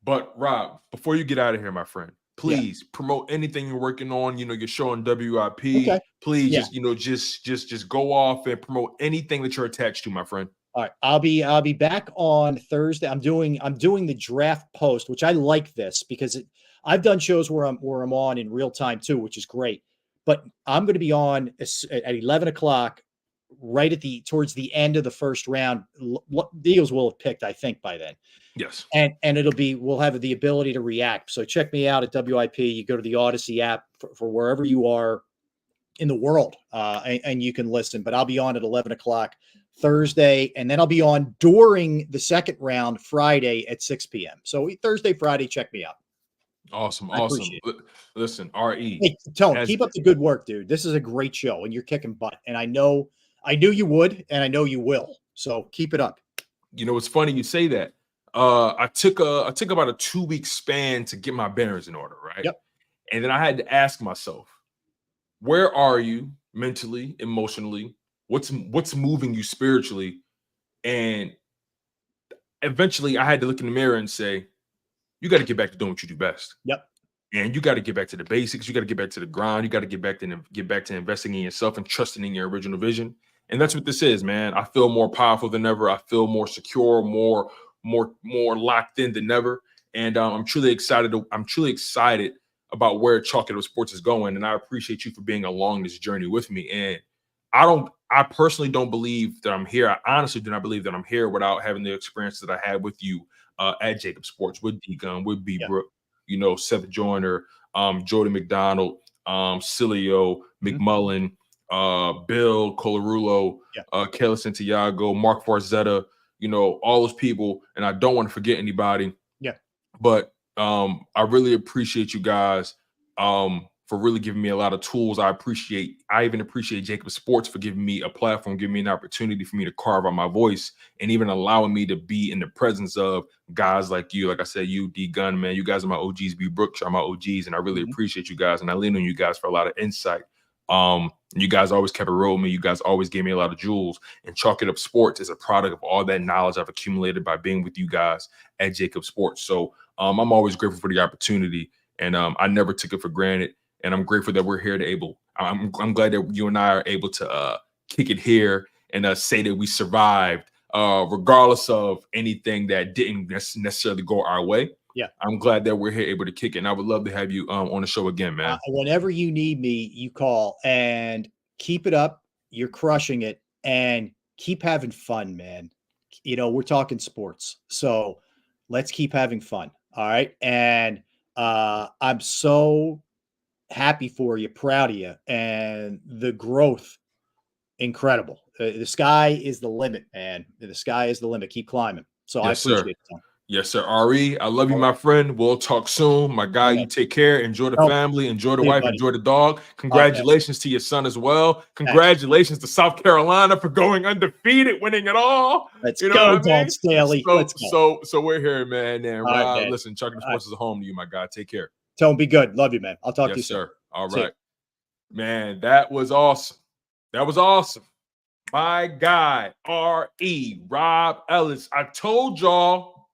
But Rob, before you get out of here, my friend, please promote anything you're working on. Your show on WIP. Okay. Please just go off and promote anything that you're attached to, my friend. All right. I'll be back on Thursday. I'm doing the draft post, which I like this because I've done shows where I'm on in real time too, which is great. But I'm going to be on at 11 o'clock right at towards the end of the first round. The Eagles will have picked, I think, by then. Yes. And we'll have the ability to react. So check me out at WIP. You go to the Odyssey app for wherever you are in the world, and you can listen. But I'll be on at 11 o'clock Thursday, and then I'll be on during the second round Friday at 6 p.m. So Thursday, Friday, check me out. Awesome. I appreciate it. Listen, RE. Hey, Tone, keep up the good work, dude. This is a great show, and you're kicking butt. And I knew you would, and I know you will. So keep it up. You know, it's funny you say that. I took about a 2-week span to get my bearings in order, right? Yep. And then I had to ask myself, where are you mentally, emotionally? What's moving you spiritually? And eventually I had to look in the mirror and say, you got to get back to doing what you do best. Yep. And you got to get back to the basics. You got to get back to the grind. You got to get back to investing in yourself and trusting in your original vision. And that's what this is, man. I feel more powerful than ever. I feel more secure, more locked in than ever. And I'm truly excited. I'm truly excited about where Chalk It Up Sports is going. And I appreciate you for being along this journey with me. And I personally don't believe that I'm here. I honestly do not believe that I'm here without having the experience that I had with you at Jacob Sports, with D-Gun, with B-Brook, you know, Seth Joyner, Jody McDonald, Cilio, McMullen, Bill Colarulo, Kelly Santiago, Mark Farzetta, you know, all those people. And I don't want to forget anybody. Yeah. But I really appreciate you guys for really giving me a lot of tools. I even appreciate Jacob Sports for giving me a platform, giving me an opportunity for me to carve out my voice, and even allowing me to be in the presence of guys like you. Like I said, you, D-Gun, man, you guys are my OGs. B. Brooks are my OGs, and I really appreciate you guys, and I lean on you guys for a lot of insight. You guys always kept it real with me. You guys always gave me a lot of jewels, and Chalk It Up Sports is a product of all that knowledge I've accumulated by being with you guys at Jacob Sports. So I'm always grateful for the opportunity, and I never took it for granted. And I'm grateful that we're here I'm glad that you and I are able to kick it here and say that we survived, regardless of anything that didn't necessarily go our way. Yeah. I'm glad that we're here able to kick it. And I would love to have you on the show again, man. Whenever you need me, you call, and keep it up. You're crushing it, and keep having fun, man. You know, we're talking sports, so let's keep having fun. All right. And I'm so happy for you, proud of you, and the growth, incredible. The sky is the limit, man. The sky is the limit. Keep climbing. So Yes, I appreciate it. Yes, sir. RE, I love you, my friend. We'll talk soon. My guy, you take care. Enjoy the family. Enjoy the wife. Enjoy the dog. Congratulations to your son as well. Congratulations to South Carolina for going undefeated, winning it all. Let's go, Don Staley. So we're here, man. And Rob, listen, Chalk It Up Sports is a home to you, my guy. Take care. Tone, be good. Love you, man. I'll talk to you soon. Yes, sir. All right. Man, that was awesome. That was awesome. My guy, RE, Rob Ellis. I told y'all,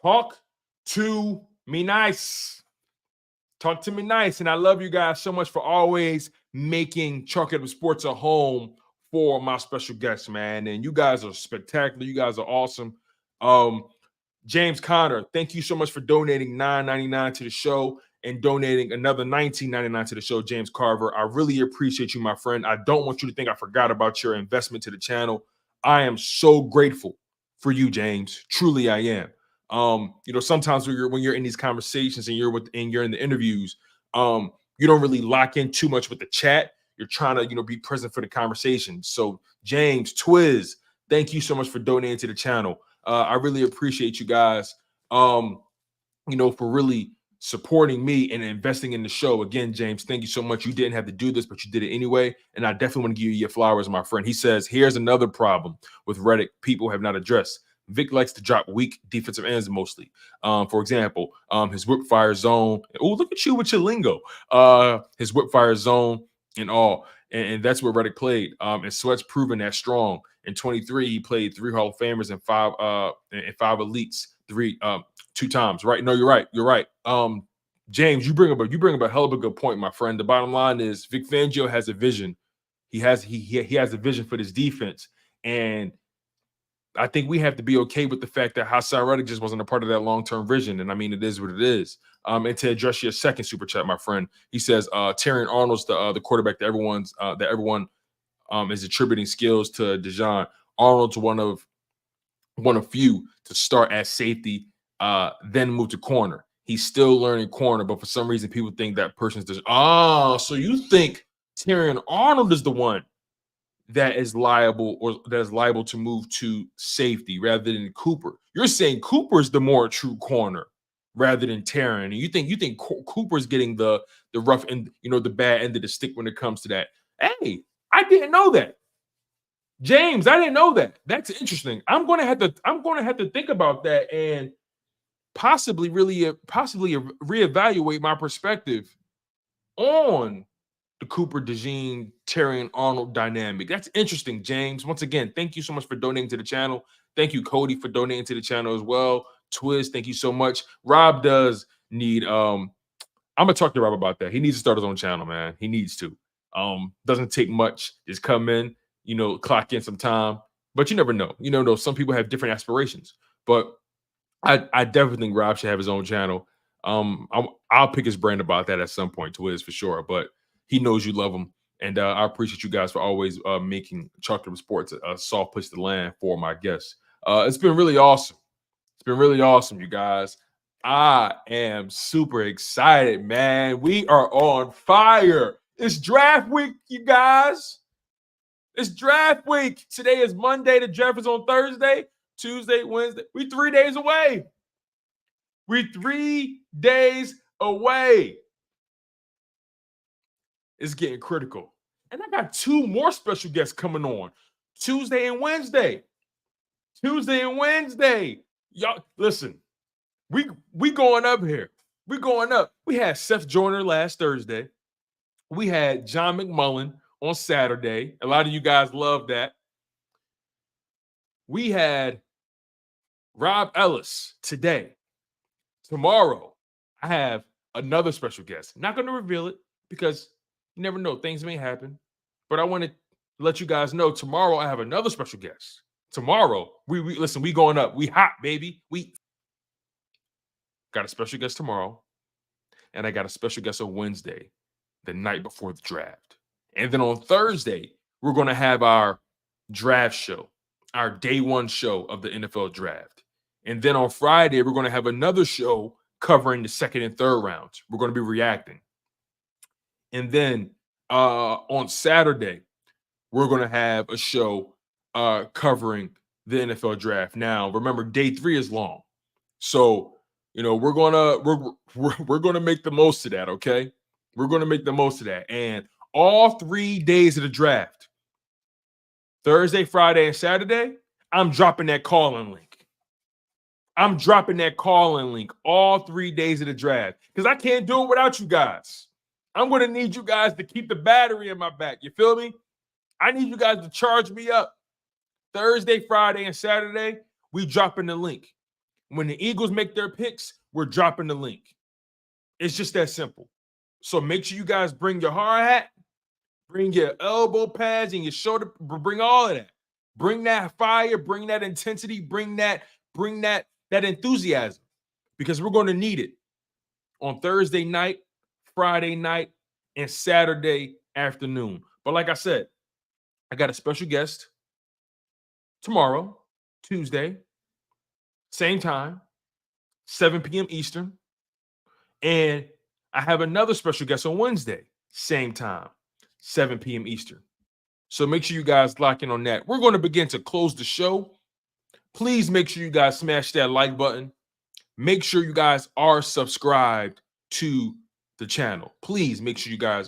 talk to me nice. Talk to me nice. And I love you guys so much for always making Chalk It Up Sports a home for my special guests, man. And you guys are spectacular. You guys are awesome. James Conner, thank you so much for donating $9.99 to the show and donating another $19.99 to the show, James Carver. I really appreciate you, my friend. I don't want you to think I forgot about your investment to the channel. I am so grateful for you, James. Truly, I am. You know, sometimes when you're in these conversations and you're in the interviews, you don't really lock in too much with the chat. You're trying to, be present for the conversation. So, James, Twiz, thank you so much for donating to the channel. I really appreciate you guys, for really supporting me and investing in the show. Again, James, thank you so much. You didn't have to do this, but you did it anyway. And I definitely want to give you your flowers, my friend. He says, here's another problem with Reddit people have not addressed. Vic likes to drop weak defensive ends mostly. For example, his whip fire zone. Oh, look at you with your lingo. His whip fire zone and all. And that's where Reddick played. And Sweat's proven that strong. In 23, he played 3 Hall of Famers and 5 elites, 2 times. Right? No, you're right. You're right. James, you bring up a hell of a good point, my friend. The bottom line is Vic Fangio has a vision. He has a vision for this defense, and I think we have to be okay with the fact that Hassan Reddick just wasn't a part of that long-term vision. And I mean, it is what it is. And to address your second super chat, my friend, he says Terran Arnold's the quarterback that everyone is attributing skills to Dijon. Arnold's one of few to start at safety, then move to corner. He's still learning corner, but for some reason, people think that person's just, so you think Terrion Arnold is the one that is liable to move to safety rather than Cooper. You're saying Cooper is the more true corner rather than Terrion, and you think Cooper's getting the rough end, the bad end of the stick when it comes to that. Hey, I didn't know that. James, I didn't know that. That's interesting. I'm gonna have to think about that and possibly reevaluate my perspective on the Cooper DeJean, Terrion Arnold dynamic. That's interesting, James. Once again, thank you so much for donating to the channel. Thank you, Cody, for donating to the channel as well. Twiz, thank you so much. Rob does need I'm gonna talk to Rob about that. He needs to start his own channel, man. He needs to. Doesn't take much. Just come in, clock in some time. But you never know. Some people have different aspirations. But I definitely think Rob should have his own channel. I'll pick his brain about that at some point, Twiz, for sure. But he knows you love him. And I appreciate you guys for always making Chocolate Sports a soft place to land for my guests. It's been really awesome. It's been really awesome, you guys. I am super excited, man. We are on fire. It's draft week, you guys. It's draft week. Today is Monday. The draft is on Thursday, Tuesday, Wednesday. We 3 days away. We 3 days away. It's getting critical. And I got 2 more special guests coming on Tuesday and Wednesday. Y'all, listen, we going up here. We going up. We had Seth Joyner last Thursday. We had John McMullen on Saturday. A lot of you guys love that. We had Rob Ellis today. Tomorrow, I have another special guest. Not going to reveal it because you never know. Things may happen. But I want to let you guys know tomorrow I have another special guest. Tomorrow, we listen, we going up. We hot, baby. We got a special guest tomorrow. And I got a special guest on Wednesday, the night before the draft. And then on Thursday, we're going to have our draft show, our day 1 show of the NFL draft. And then on Friday, we're going to have another show covering the 2nd and 3rd rounds. We're going to be reacting. And then on Saturday, we're going to have a show covering the NFL draft. Now, remember, day 3 is long. So, we're gonna make the most of that, okay? We're gonna make the most of that. And all 3 days of the draft, Thursday, Friday, and Saturday, I'm dropping that call-in link. I'm dropping that call-in link all 3 days of the draft because I can't do it without you guys. I'm gonna need you guys to keep the battery in my back. You feel me? I need you guys to charge me up. Thursday, Friday, and Saturday, we dropping the link. When the Eagles make their picks, we're dropping the link. It's just that simple. So make sure you guys bring your hard hat, bring your elbow pads and your shoulder, bring all of that. Bring that fire, bring that intensity, bring that enthusiasm because we're going to need it on Thursday night, Friday night, and Saturday afternoon. But like I said, I got a special guest tomorrow, Tuesday, same time, 7 p.m. Eastern. And I have another special guest on Wednesday, same time, 7 p.m. Eastern. So make sure you guys lock in on that. We're going to begin to close the show. Please make sure you guys smash that like button. Make sure you guys are subscribed to the channel. Please make sure you guys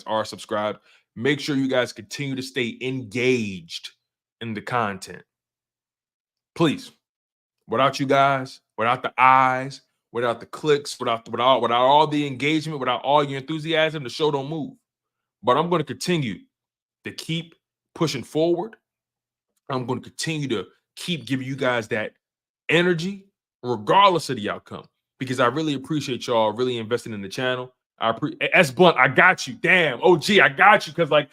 are subscribed. Make sure you guys continue to stay engaged in the content. Please. Without you guys, without the eyes, without the clicks, without all the engagement, without all your enthusiasm, the show don't move. But I'm going to continue to keep pushing forward. I'm going to continue to keep giving you guys that energy, regardless of the outcome, because I really appreciate y'all really investing in the channel. S Blunt, I got you. Damn, OG, I got you. Because man,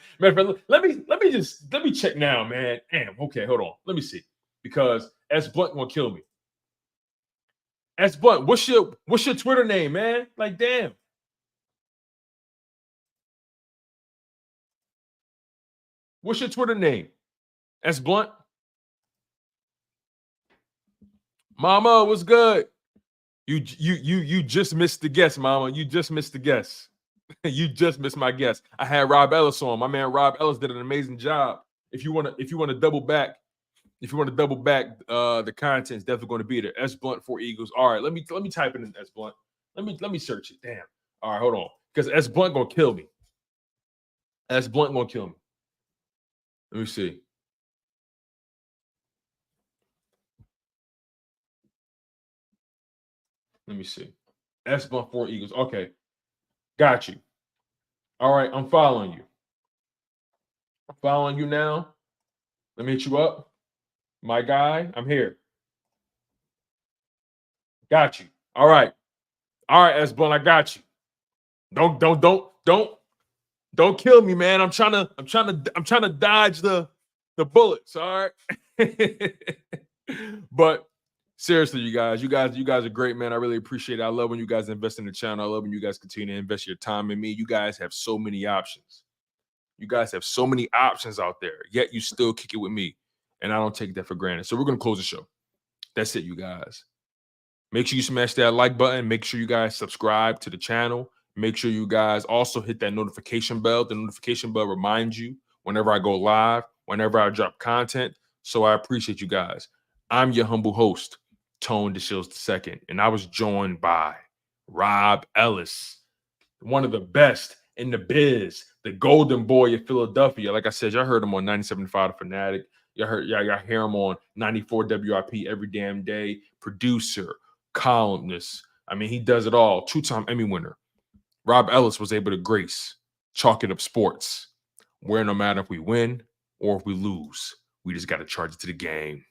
let me check now, man. Damn, okay, hold on. Let me see. Because S Blunt gonna kill me. S Blunt, what's your Twitter name, man? Like, damn. What's your Twitter name? S Blunt. Mama, what's good? You just missed the guess, Mama. You just missed the guess. You just missed my guess. I had Rob Ellis on. My man Rob Ellis did an amazing job. If you want to double back, the content's definitely going to be there. S Blunt for Eagles. All right, let me type it in S Blunt. Let me search it. Damn. All right, hold on. Because S Blunt gonna kill me. S Blunt gonna kill me. Let me see. Let me see. S Blunt for Eagles. Okay. Got you. All right, I'm following you. I'm following you now. Let me hit you up. My guy, I'm here. Got you. All right. All right, S Blunt, I got you. Don't kill me, man. I'm trying to dodge the bullets. All right. But seriously, you guys are great, man. I really appreciate it. I love when you guys invest in the channel. I love when you guys continue to invest your time in me. You guys have so many options. You guys have so many options out there, yet you still kick it with me. And I don't take that for granted. So we're going to close the show. That's it, you guys. Make sure you smash that like button. Make sure you guys subscribe to the channel. Make sure you guys also hit that notification bell. The notification bell reminds you whenever I go live, whenever I drop content. So I appreciate you guys. I'm your humble host, Tone DeShields II, and I was joined by Rob Ellis, one of the best in the biz, the golden boy of Philadelphia. Like I said, y'all heard him on 97.5 The Fanatic. Y'all hear him on 94 WIP every damn day. Producer, columnist. I mean, he does it all. 2-time Emmy winner. Rob Ellis was able to grace Chalk It Up Sports, where no matter if we win or if we lose, we just got to charge it to the game.